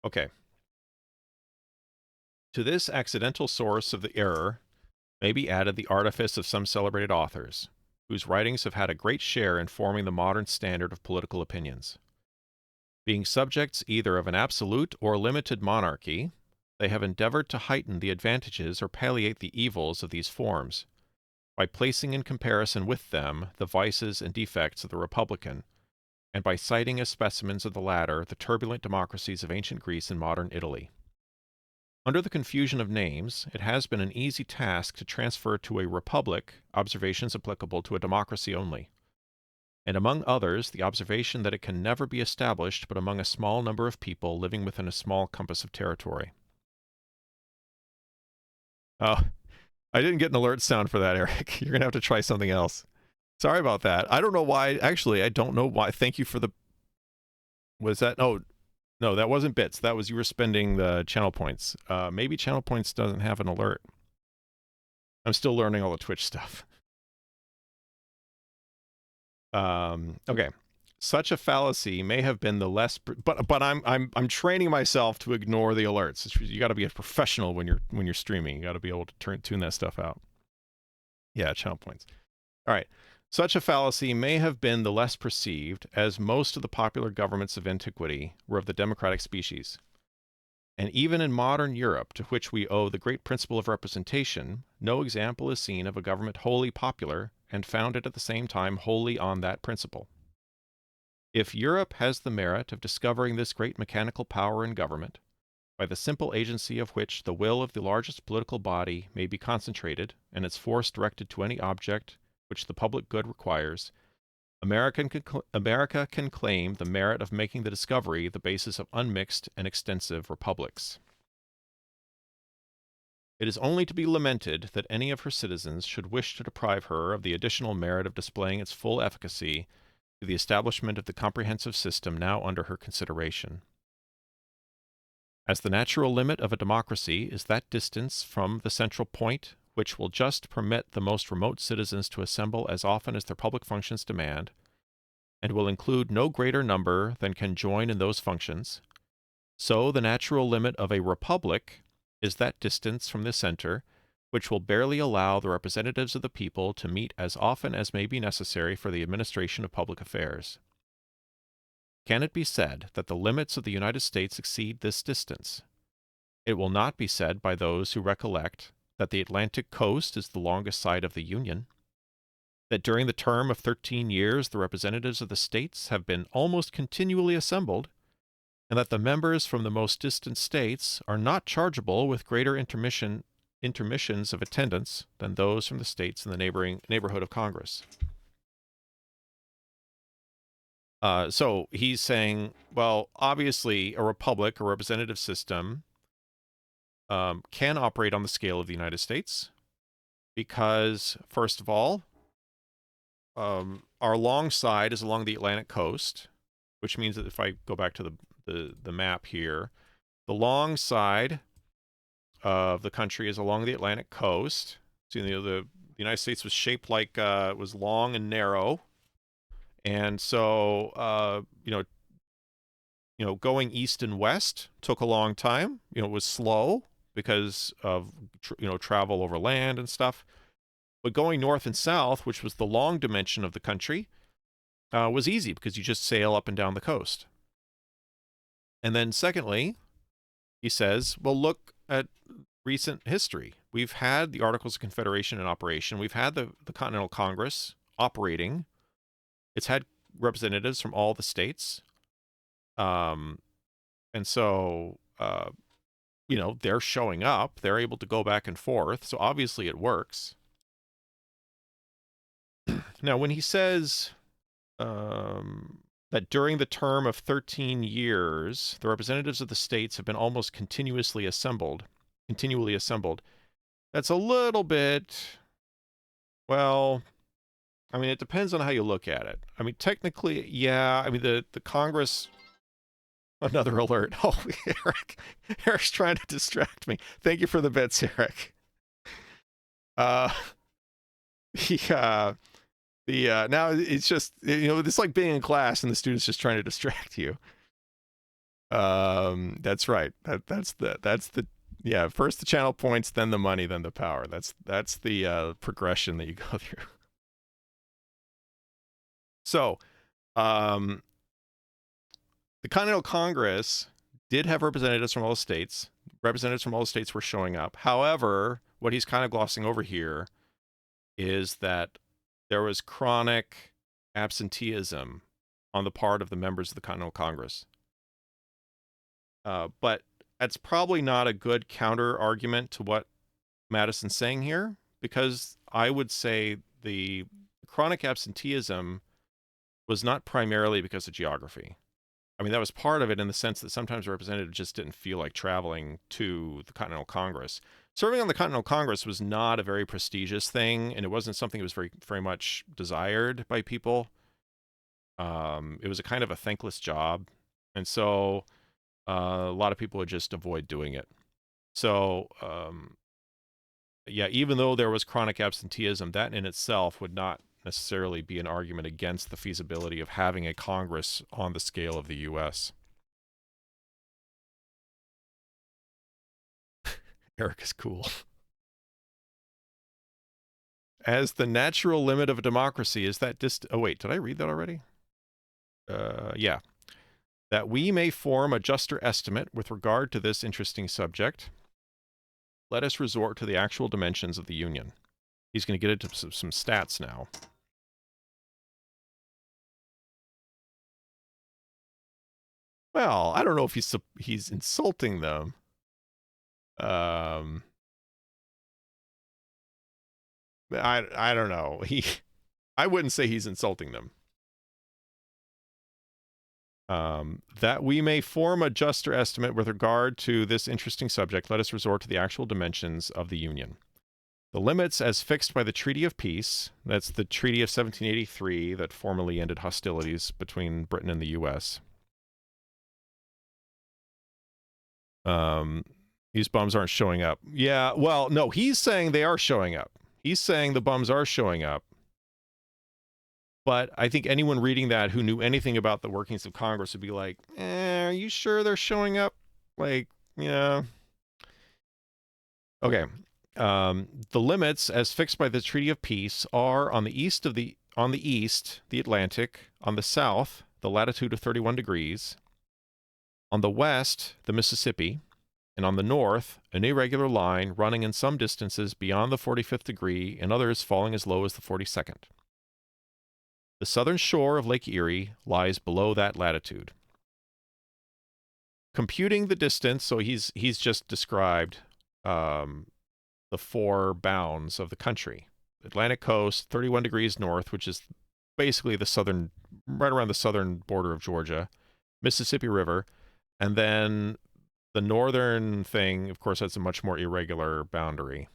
Okay. To this accidental source of the error may be added the artifice of some celebrated authors, whose writings have had a great share in forming the modern standard of political opinions. Being subjects either of an absolute or limited monarchy, they have endeavored to heighten the advantages or palliate the evils of these forms, by placing in comparison with them the vices and defects of the republican, and by citing as specimens of the latter the turbulent democracies of ancient Greece and modern Italy. Under the confusion of names, it has been an easy task to transfer to a republic observations applicable to a democracy only, and among others the observation that it can never be established but among a small number of people living within a small compass of territory. Oh, I didn't get an alert sound for that, Eric. You're going to have to try something else. Sorry about that. I don't know why. Actually, I don't know why. Thank you for the... Was that... Oh, no, that wasn't bits. That was you were spending the channel points. Maybe channel points doesn't have an alert. I'm still learning all the Twitch stuff. Okay. Such a fallacy may have been the less, but I'm training myself to ignore the alerts. You got to be a professional when you're streaming. You got to be able to tune that stuff out. Yeah, channel points. All right. Such a fallacy may have been the less perceived, as most of the popular governments of antiquity were of the democratic species. And even in modern Europe, to which we owe the great principle of representation, no example is seen of a government wholly popular and founded at the same time wholly on that principle. If Europe has the merit of discovering this great mechanical power in government, by the simple agency of which the will of the largest political body may be concentrated and its force directed to any object which the public good requires, America can claim the merit of making the discovery the basis of unmixed and extensive republics. It is only to be lamented that any of her citizens should wish to deprive her of the additional merit of displaying its full efficacy to the establishment of the comprehensive system now under her consideration. As the natural limit of a democracy is that distance from the central point which will just permit the most remote citizens to assemble as often as their public functions demand, and will include no greater number than can join in those functions, so the natural limit of a republic is that distance from the center which will barely allow the representatives of the people to meet as often as may be necessary for the administration of public affairs. Can it be said that the limits of the United States exceed this distance? It will not be said by those who recollect that the Atlantic coast is the longest side of the Union, that during the term of 13 years the representatives of the states have been almost continually assembled, and that the members from the most distant states are not chargeable with greater intermissions of attendance than those from the states in the neighborhood of Congress. So he's saying, well, obviously a republic, a representative system, can operate on the scale of the United States because, first of all, our long side is along the Atlantic coast, which means that if I go back to the map here, the long side of the country is along the Atlantic coast. So, the United States was shaped like it was long and narrow. And so, going east and west took a long time. It was slow because of, travel over land and stuff. But going north and south, which was the long dimension of the country, was easy because you just sail up and down the coast. And then secondly, he says, well, look at recent history. We've had the Articles of Confederation in operation. We've had the Continental Congress operating. It's had representatives from all the states. And so, they're showing up. They're able to go back and forth. So obviously it works. Now, when he says that during the term of 13 years, the representatives of the states have been almost continually assembled, that's a little bit, well, I mean, it depends on how you look at it. I mean, technically, yeah, I mean, the Congress, another alert. Oh, Eric's trying to distract me. Thank you for the bits, Eric. Now it's just, it's like being in class and the student's just trying to distract you. That's right. That's the yeah, first the channel points, then the money, then the power. That's the progression that you go through. So, the Continental Congress did have representatives from all the states. Representatives from all the states were showing up. However, what he's kind of glossing over here is that there was chronic absenteeism on the part of the members of the Continental Congress. But that's probably not a good counter argument to what Madison's saying here, because I would say the chronic absenteeism was not primarily because of geography. I mean, that was part of it in the sense that sometimes representatives just didn't feel like traveling to the Continental Congress. Serving on the Continental Congress was not a very prestigious thing, and it wasn't something that was very, very much desired by people. It was a kind of a thankless job, and so a lot of people would just avoid doing it. So, yeah, even though there was chronic absenteeism, that in itself would not necessarily be an argument against the feasibility of having a Congress on the scale of the U.S. Eric is cool. As the natural limit of a democracy is that oh wait, did I read that already? Yeah. That we may form a juster estimate with regard to this interesting subject, let us resort to the actual dimensions of the Union. He's going to get into some stats now. Well, I don't know if he's insulting them. I don't know. I wouldn't say he's insulting them. That we may form a juster estimate with regard to this interesting subject, let us resort to the actual dimensions of the Union. The limits as fixed by the Treaty of Peace, that's the Treaty of 1783 that formally ended hostilities between Britain and the U.S. These bums aren't showing up. Yeah, well, no, he's saying they are showing up. He's saying the bums are showing up. But I think anyone reading that who knew anything about the workings of Congress would be like, are you sure they're showing up? Like, yeah. Okay. The limits, as fixed by the Treaty of Peace, are on the east, the Atlantic; on the south, the latitude of 31 degrees; on the west, the Mississippi; and on the north, an irregular line running in some distances beyond the 45th degree, and others falling as low as the 42nd. The southern shore of Lake Erie lies below that latitude. Computing the distance, so he's just described the four bounds of the country. Atlantic coast, 31 degrees north, which is basically the southern, right around the southern border of Georgia, Mississippi River, and then the northern thing, of course, that's a much more irregular boundary.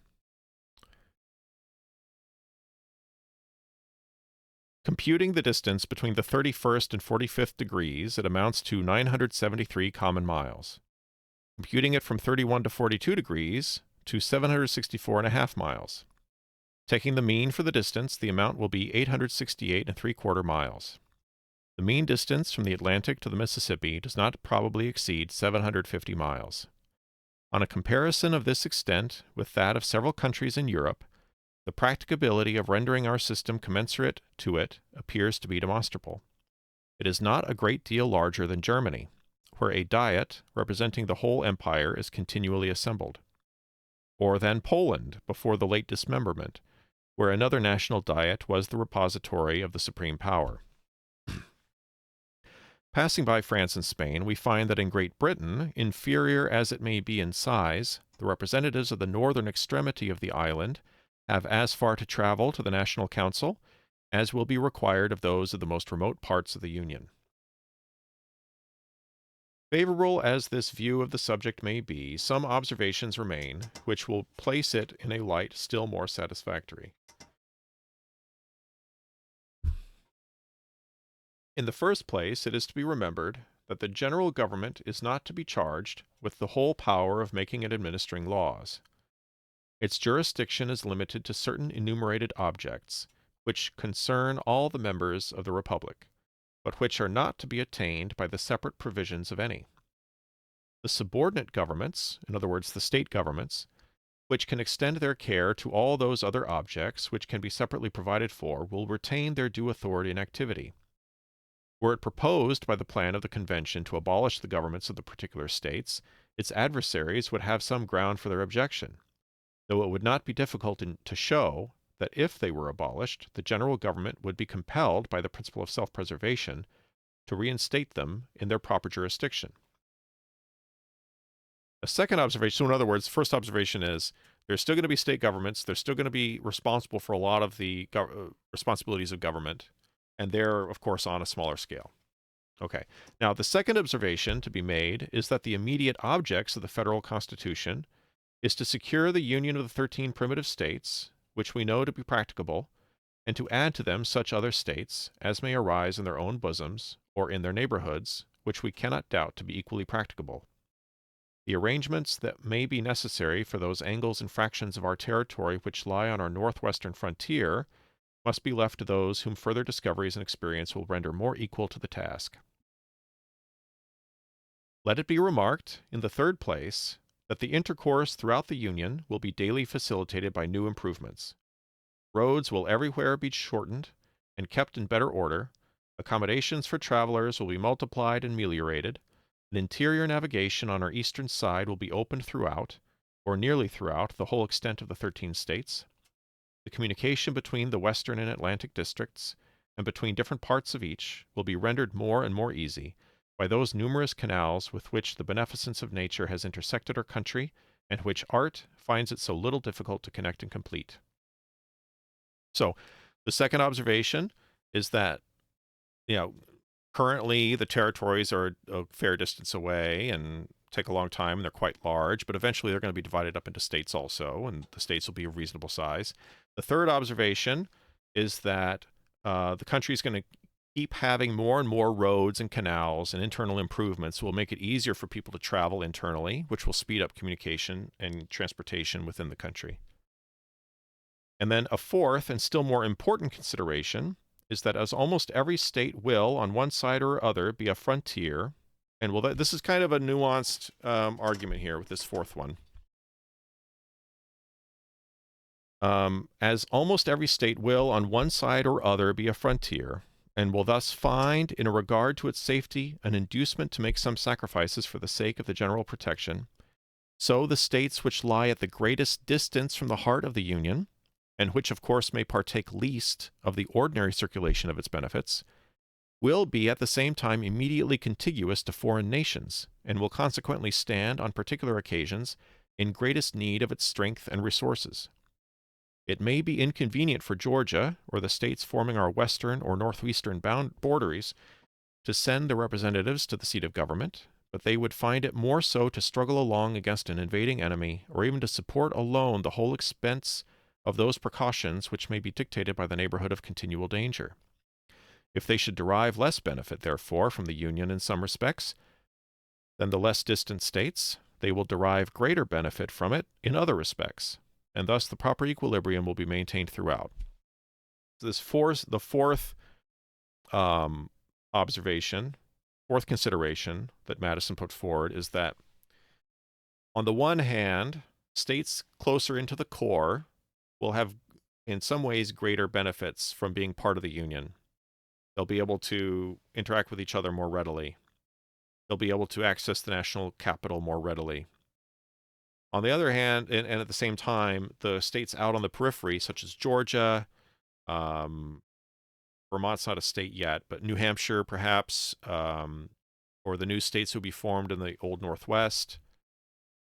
Computing the distance between the 31st and 45th degrees, it amounts to 973 common miles. Computing it from 31 to 42 degrees, to 764.5 miles. Taking the mean for the distance, the amount will be 868.75 miles. The mean distance from the Atlantic to the Mississippi does not probably exceed 750 miles. On a comparison of this extent with that of several countries in Europe, the practicability of rendering our system commensurate to it appears to be demonstrable. It is not a great deal larger than Germany, where a diet representing the whole empire is continually assembled, or than Poland before the late dismemberment, where another national diet was the repository of the supreme power. Passing by France and Spain, we find that in Great Britain, inferior as it may be in size, the representatives of the northern extremity of the island have as far to travel to the National Council as will be required of those of the most remote parts of the Union. Favorable as this view of the subject may be, some observations remain which will place it in a light still more satisfactory. In the first place, it is to be remembered that the general government is not to be charged with the whole power of making and administering laws. Its jurisdiction is limited to certain enumerated objects, which concern all the members of the Republic, but which are not to be attained by the separate provisions of any. The subordinate governments, in other words, the state governments, which can extend their care to all those other objects which can be separately provided for, will retain their due authority and activity. Were it proposed by the plan of the Convention to abolish the governments of the particular states, its adversaries would have some ground for their objection, though it would not be difficult to show that if they were abolished, the general government would be compelled by the principle of self-preservation to reinstate them in their proper jurisdiction. A second observation, so in other words, first observation is there's still going to be state governments, they're still going to be responsible for a lot of the responsibilities of government, and they're, of course, on a smaller scale. Okay, now the second observation to be made is that the immediate objects of the federal Constitution is to secure the union of the 13 primitive states, which we know to be practicable, and to add to them such other states as may arise in their own bosoms or in their neighborhoods, which we cannot doubt to be equally practicable. The arrangements that may be necessary for those angles and fractions of our territory which lie on our northwestern frontier must be left to those whom further discoveries and experience will render more equal to the task. Let it be remarked, in the third place, that the intercourse throughout the Union will be daily facilitated by new improvements. Roads will everywhere be shortened and kept in better order, accommodations for travelers will be multiplied and ameliorated, and interior navigation on our eastern side will be opened throughout, or nearly throughout, the whole extent of the 13 states. The communication between the western and Atlantic districts, and between different parts of each, will be rendered more and more easy by those numerous canals with which the beneficence of nature has intersected our country, and which art finds it so little difficult to connect and complete. So, the second observation is that, currently the territories are a fair distance away and take a long time, and they're quite large, but eventually they're going to be divided up into states also, and the states will be of reasonable size. The third observation is that the country is going to keep having more and more roads and canals, and internal improvements will make it easier for people to travel internally, which will speed up communication and transportation within the country. And then a fourth and still more important consideration is that as almost every state will, on one side or other, be a frontier, and this is kind of a nuanced argument here with this fourth one. As almost every state will, on one side or other, be a frontier, and will thus find, in a regard to its safety, an inducement to make some sacrifices for the sake of the general protection, so the states which lie at the greatest distance from the heart of the Union, and which of course may partake least of the ordinary circulation of its benefits, will be at the same time immediately contiguous to foreign nations, and will consequently stand, on particular occasions, in greatest need of its strength and resources. It may be inconvenient for Georgia, or the states forming our western or northwestern boundaries, to send their representatives to the seat of government, but they would find it more so to struggle along against an invading enemy, or even to support alone the whole expense of those precautions which may be dictated by the neighborhood of continual danger. If they should derive less benefit, therefore, from the Union in some respects than the less distant states, they will derive greater benefit from it in other respects, and thus the proper equilibrium will be maintained throughout. The fourth observation, fourth consideration that Madison put forward is that, on the one hand, states closer into the core will have, in some ways, greater benefits from being part of the Union. They'll be able to interact with each other more readily. They'll be able to access the national capital more readily. On the other hand, and at the same time, the states out on the periphery, such as Georgia, Vermont's not a state yet, but New Hampshire, perhaps, or the new states will be formed in the old Northwest.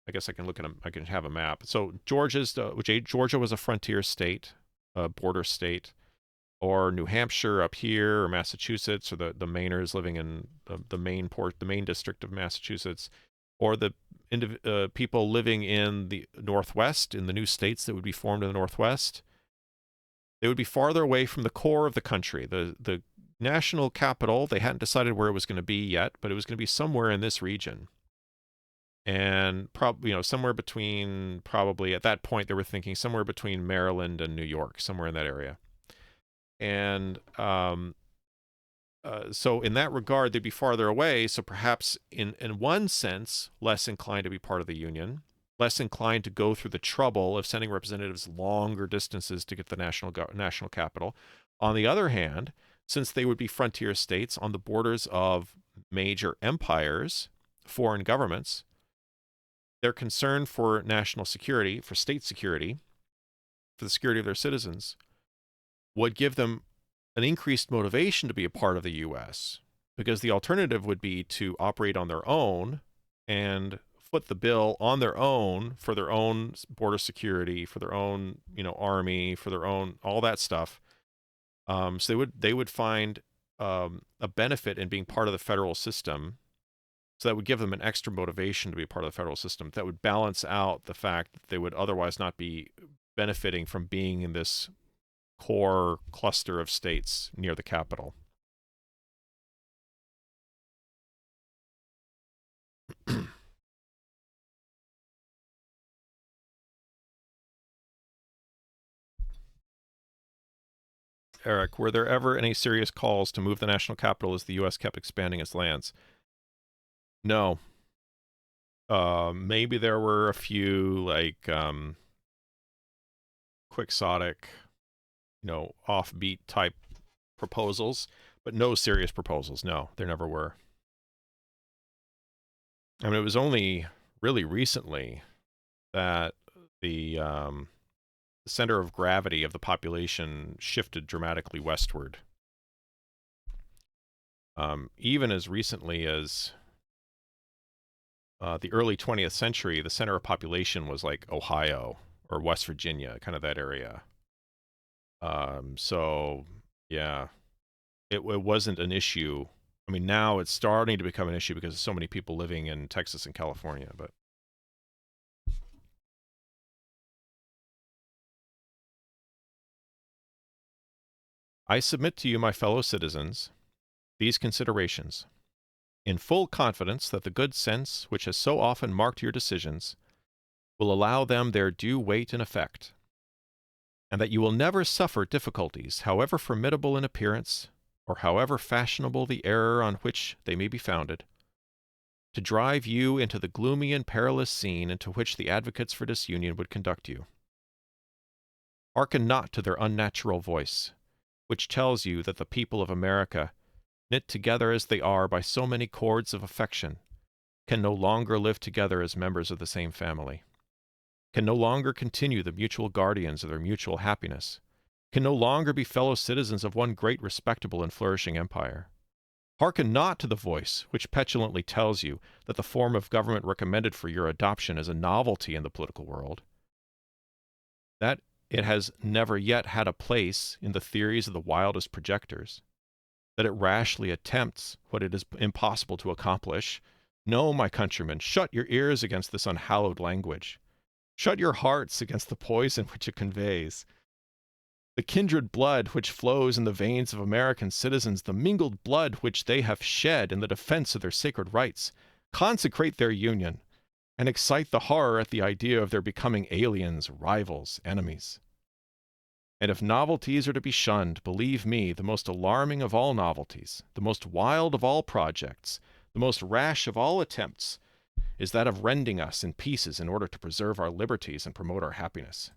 I guess I can I can have a map. So Georgia was a frontier state, a border state, or New Hampshire up here, or Massachusetts, or the Mainers living in the main district of Massachusetts, or the people living in the Northwest, in the new states that would be formed in the Northwest. They would be farther away from the core of the country. The national capital, they hadn't decided where it was going to be yet, but it was going to be somewhere in this region. And probably, somewhere between, probably at that point, they were thinking somewhere between Maryland and New York, somewhere in that area. And so in that regard, they'd be farther away. So perhaps in one sense, less inclined to be part of the Union, less inclined to go through the trouble of sending representatives longer distances to get the national capital. On the other hand, since they would be frontier states on the borders of major empires, foreign governments, their concern for national security, for state security, for the security of their citizens, would give them an increased motivation to be a part of the U.S., because the alternative would be to operate on their own and foot the bill on their own for their own border security, for their own, army, for their own, all that stuff. So they would find a benefit in being part of the federal system. So that would give them an extra motivation to be a part of the federal system. That would balance out the fact that they would otherwise not be benefiting from being in this core cluster of states near the capital. Eric, were there ever any serious calls to move the national capital as the U.S. kept expanding its lands? No. Maybe there were a few, like, quixotic, offbeat type proposals, but no serious proposals. No, there never were. I mean, it was only really recently that the center of gravity of the population shifted dramatically westward. Even as recently as the early 20th century, the center of population was like Ohio or West Virginia, kind of that area. So, yeah, it wasn't an issue. I mean, now it's starting to become an issue because of so many people living in Texas and California, but I submit to you, my fellow citizens, these considerations, in full confidence that the good sense which has so often marked your decisions will allow them their due weight and effect, and that you will never suffer difficulties, however formidable in appearance, or however fashionable the error on which they may be founded, to drive you into the gloomy and perilous scene into which the advocates for disunion would conduct you. Hearken not to their unnatural voice, which tells you that the people of America, knit together as they are by so many cords of affection, can no longer live together as members of the same family, can no longer continue the mutual guardians of their mutual happiness, can no longer be fellow citizens of one great, respectable, and flourishing empire. Hearken not to the voice which petulantly tells you that the form of government recommended for your adoption is a novelty in the political world, that it has never yet had a place in the theories of the wildest projectors, that it rashly attempts what it is impossible to accomplish. No, my countrymen, shut your ears against this unhallowed language. Shut your hearts against the poison which it conveys. The kindred blood which flows in the veins of American citizens, the mingled blood which they have shed in the defense of their sacred rights, consecrate their union, and excite the horror at the idea of their becoming aliens, rivals, enemies. And if novelties are to be shunned, believe me, the most alarming of all novelties, the most wild of all projects, the most rash of all attempts, is that of rending us in pieces in order to preserve our liberties and promote our happiness.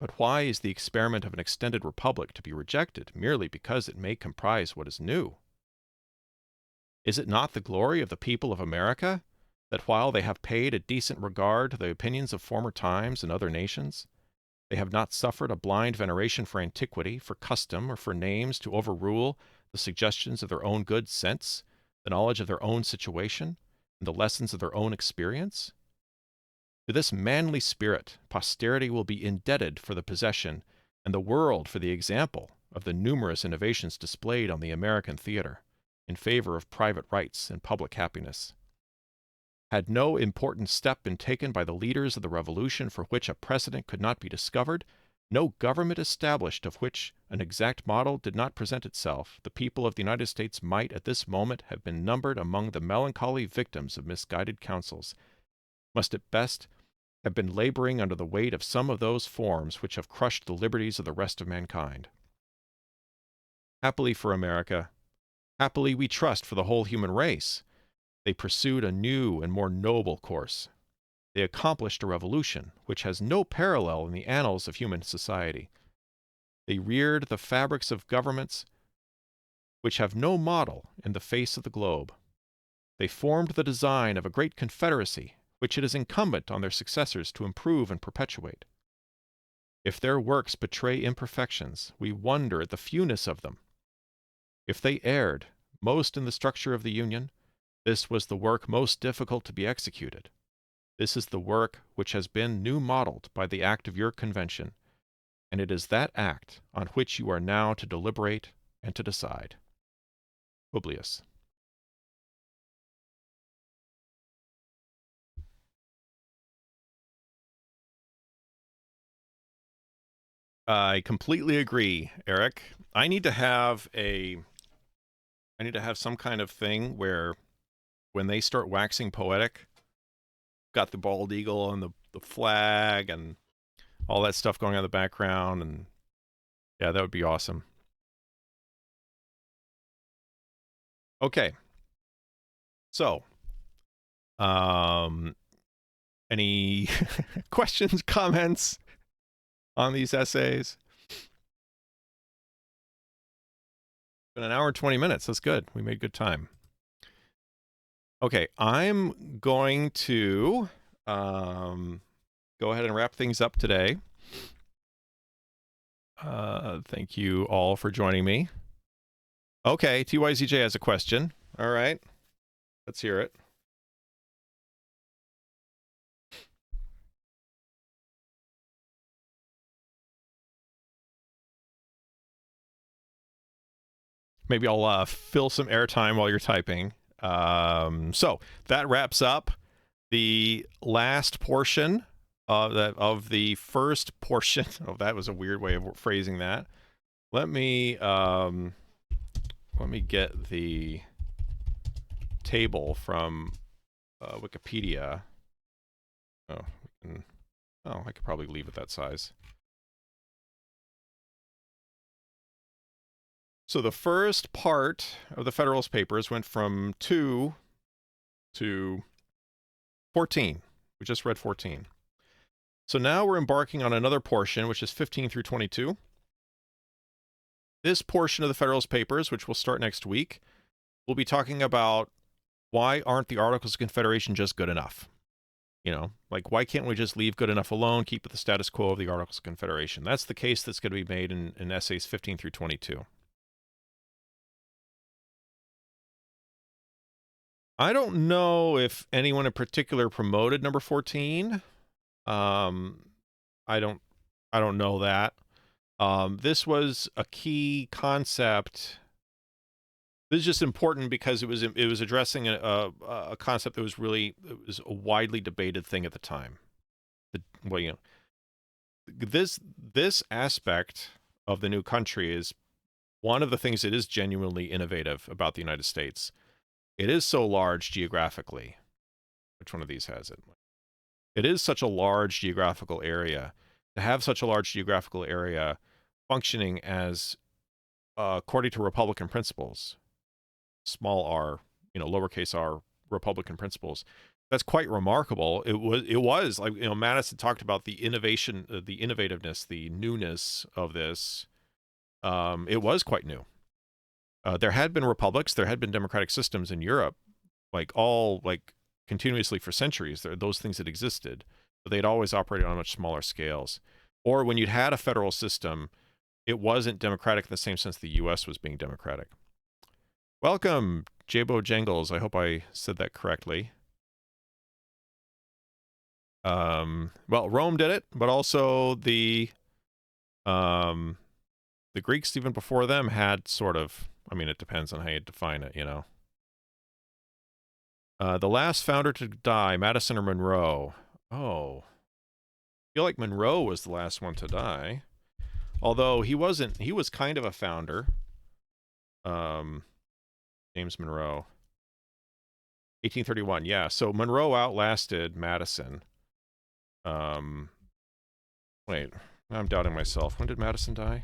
But why is the experiment of an extended republic to be rejected merely because it may comprise what is new? Is it not the glory of the people of America that while they have paid a decent regard to the opinions of former times and other nations, they have not suffered a blind veneration for antiquity, for custom, or for names to overrule the suggestions of their own good sense, the knowledge of their own situation, and the lessons of their own experience? To this manly spirit, posterity will be indebted for the possession, and the world for the example, of the numerous innovations displayed on the American theater in favor of private rights and public happiness. Had no important step been taken by the leaders of the Revolution for which a precedent could not be discovered, no government established of which an exact model did not present itself, the people of the United States might at this moment have been numbered among the melancholy victims of misguided counsels, must at best have been laboring under the weight of some of those forms which have crushed the liberties of the rest of mankind. Happily for America, happily we trust for the whole human race, they pursued a new and more noble course. They accomplished a revolution which has no parallel in the annals of human society. They reared the fabrics of governments which have no model in the face of the globe. They formed the design of a great confederacy which it is incumbent on their successors to improve and perpetuate. If their works betray imperfections, we wonder at the fewness of them. If they erred most in the structure of the Union, this was the work most difficult to be executed. This is the work which has been new modeled by the act of your convention, and it is that act on which you are now to deliberate and to decide. Publius. I completely agree, Eric. I need to have some kind of thing where when they start waxing poetic, got the bald eagle and the flag and all that stuff going on in the background, and Yeah, that would be awesome. Okay. So, any questions, comments on these essays? Been an hour and 20 minutes. That's good. We made good time. Okay, I'm going to go ahead and wrap things up today. Thank you all for joining me. Okay, TYZJ has a question. All right, let's hear it. Maybe I'll fill some airtime while you're typing. So that wraps up the last portion of the first portion. Oh, that was a weird way of phrasing that. Let me get the table from Wikipedia. Oh, I could probably leave it that size. So the first part of the Federalist Papers went from 2 to 14. We just read 14. So now we're embarking on another portion, which is 15 through 22. This portion of the Federalist Papers, which will start next week, we'll be talking about why aren't the Articles of Confederation just good enough? You know, like, why can't we just leave good enough alone, keep with the status quo of the Articles of Confederation? That's the case that's going to be made in essays 15 through 22. I don't know if anyone in particular promoted number 14. I don't know that. This was a key concept. This is just important because it was addressing a concept that was a widely debated thing at the time. This aspect of the new country is one of the things that is genuinely innovative about the United States. It is so large geographically. Which one of these has it? It is such a large geographical area. To have such a large geographical area functioning as, according to Republican principles, small r, lowercase r, Republican principles, that's quite remarkable. It was like, Madison talked about the innovation, the innovativeness, the newness of this. It was quite new. There had been republics, there had been democratic systems in Europe, continuously for centuries. There are those things that existed, but they'd always operated on much smaller scales. Or when you'd had a federal system, it wasn't democratic in the same sense the U.S. was being democratic. Welcome, Jabo Jangles. I hope I said that correctly. Well, Rome did it, but also the Greeks, even before them, had sort of. I mean, it depends on how you define it, The last founder to die, Madison or Monroe? Oh. I feel like Monroe was the last one to die. Although he wasn't. He was kind of a founder. James Monroe. 1831, yeah. So Monroe outlasted Madison. Wait. I'm doubting myself. When did Madison die?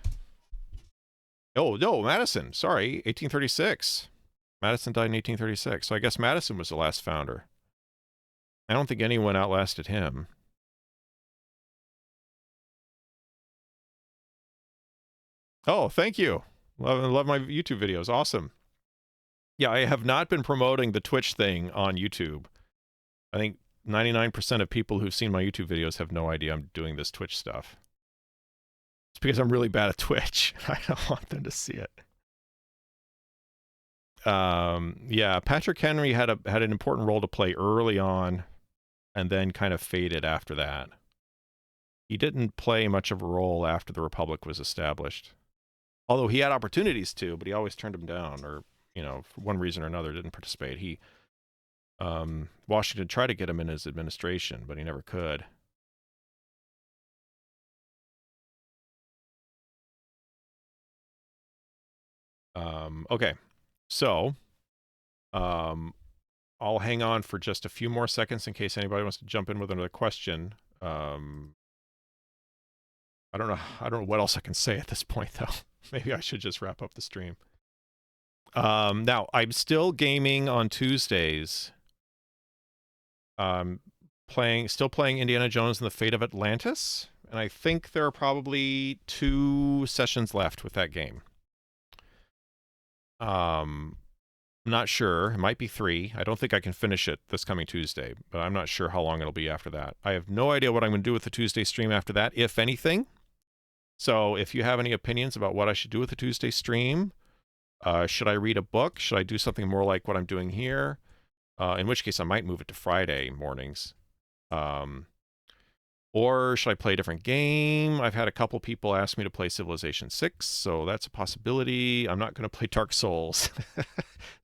Oh, no, Madison. Sorry, 1836. Madison died in 1836. So I guess Madison was the last founder. I don't think anyone outlasted him. Oh, thank you. Love my YouTube videos. Awesome. Yeah, I have not been promoting the Twitch thing on YouTube. I think 99% of people who've seen my YouTube videos have no idea I'm doing this Twitch stuff. It's because I'm really bad at Twitch. I don't want them to see it. Yeah, Patrick Henry had an important role to play early on, and then kind of faded after that. He didn't play much of a role after the Republic was established. Although he had opportunities to, but he always turned them down, or, for one reason or another, didn't participate. Washington tried to get him in his administration, but he never could. Okay, so, I'll hang on for just a few more seconds in case anybody wants to jump in with another question. I don't know what else I can say at this point, though. Maybe I should just wrap up the stream. Now, I'm still gaming on Tuesdays. Still playing Indiana Jones and the Fate of Atlantis, and I think there are probably 2 sessions left with that game. I'm not sure. It might be 3. I don't think I can finish it this coming Tuesday, but I'm not sure how long it'll be after that. I have no idea what I'm going to do with the Tuesday stream after that, if anything. So if you have any opinions about what I should do with the Tuesday stream, should I read a book? Should I do something more like what I'm doing here? In which case I might move it to Friday mornings. Or should I play a different game? I've had a couple people ask me to play Civilization 6, so that's a possibility. I'm not going to play Dark Souls.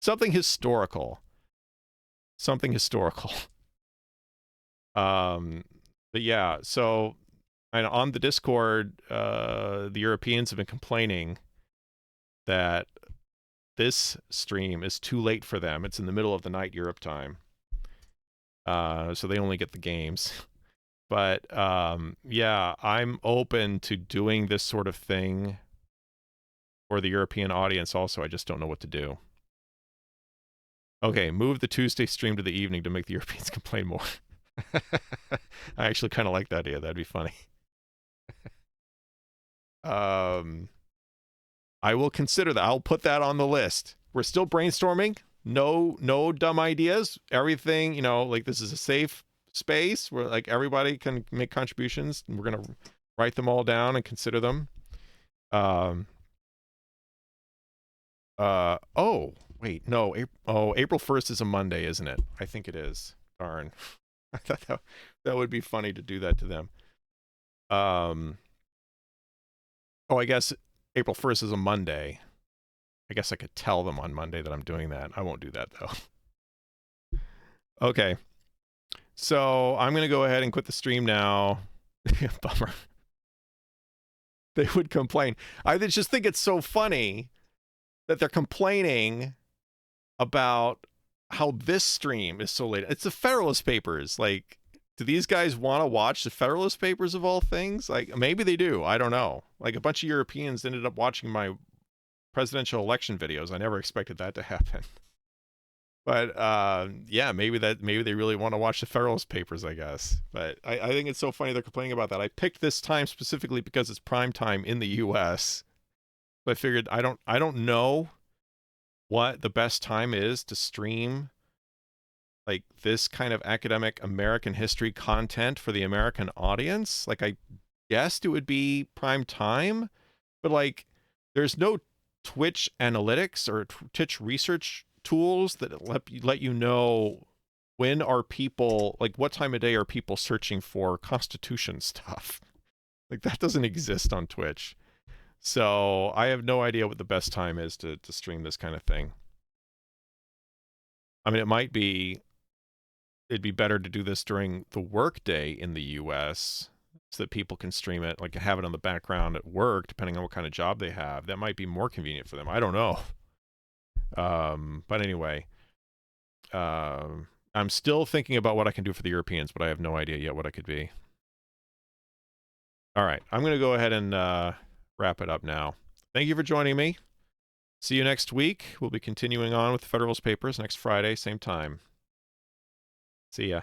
Something historical. Something historical. But yeah, so on the Discord, the Europeans have been complaining that this stream is too late for them. It's in the middle of the night Europe time. So they only get the games. But yeah, I'm open to doing this sort of thing for the European audience also. I just don't know what to do. Okay, move the Tuesday stream to the evening to make the Europeans complain more. I actually kind of like that idea. That'd be funny. I will consider that. I'll put that on the list. We're still brainstorming. No dumb ideas. Everything, you know, like this is a safe space where like everybody can make contributions, and we're gonna write them all down and consider them. Oh wait, no. April 1st is a Monday, isn't it? I think it is. Darn. I thought that would be funny to do that to them. Oh, I guess April 1st is a Monday. I guess I could tell them on Monday that I'm doing that. I won't do that, though. Okay. So I'm going to go ahead and quit the stream now. Bummer. They would complain. I just think it's so funny that they're complaining about how this stream is so late. It's the Federalist Papers. Like, do these guys want to watch the Federalist Papers of all things? Like, maybe they do. I don't know. Like, a bunch of Europeans ended up watching my presidential election videos. I never expected that to happen. But yeah, maybe they really want to watch the Federalist Papers, I guess. But I think it's so funny they're complaining about that. I picked this time specifically because it's prime time in the U.S. So I figured I don't know what the best time is to stream like this kind of academic American history content for the American audience. Like, I guessed it would be prime time, but like there's no Twitch analytics or Twitch research tools that let you know when are people, like what time of day are people searching for Constitution stuff. Like, that doesn't exist on Twitch. So I have no idea what the best time is to stream this kind of thing. I mean, it'd be better to do this during the workday in the US so that people can stream it, like have it on the background at work, depending on what kind of job they have. That might be more convenient for them. I don't know. But anyway, I'm still thinking about what I can do for the Europeans, but I have no idea yet what I could be. All right, I'm going to go ahead and wrap it up now. Thank you for joining me. See you next week. We'll be continuing on with the Federalist Papers next Friday, same time. See ya.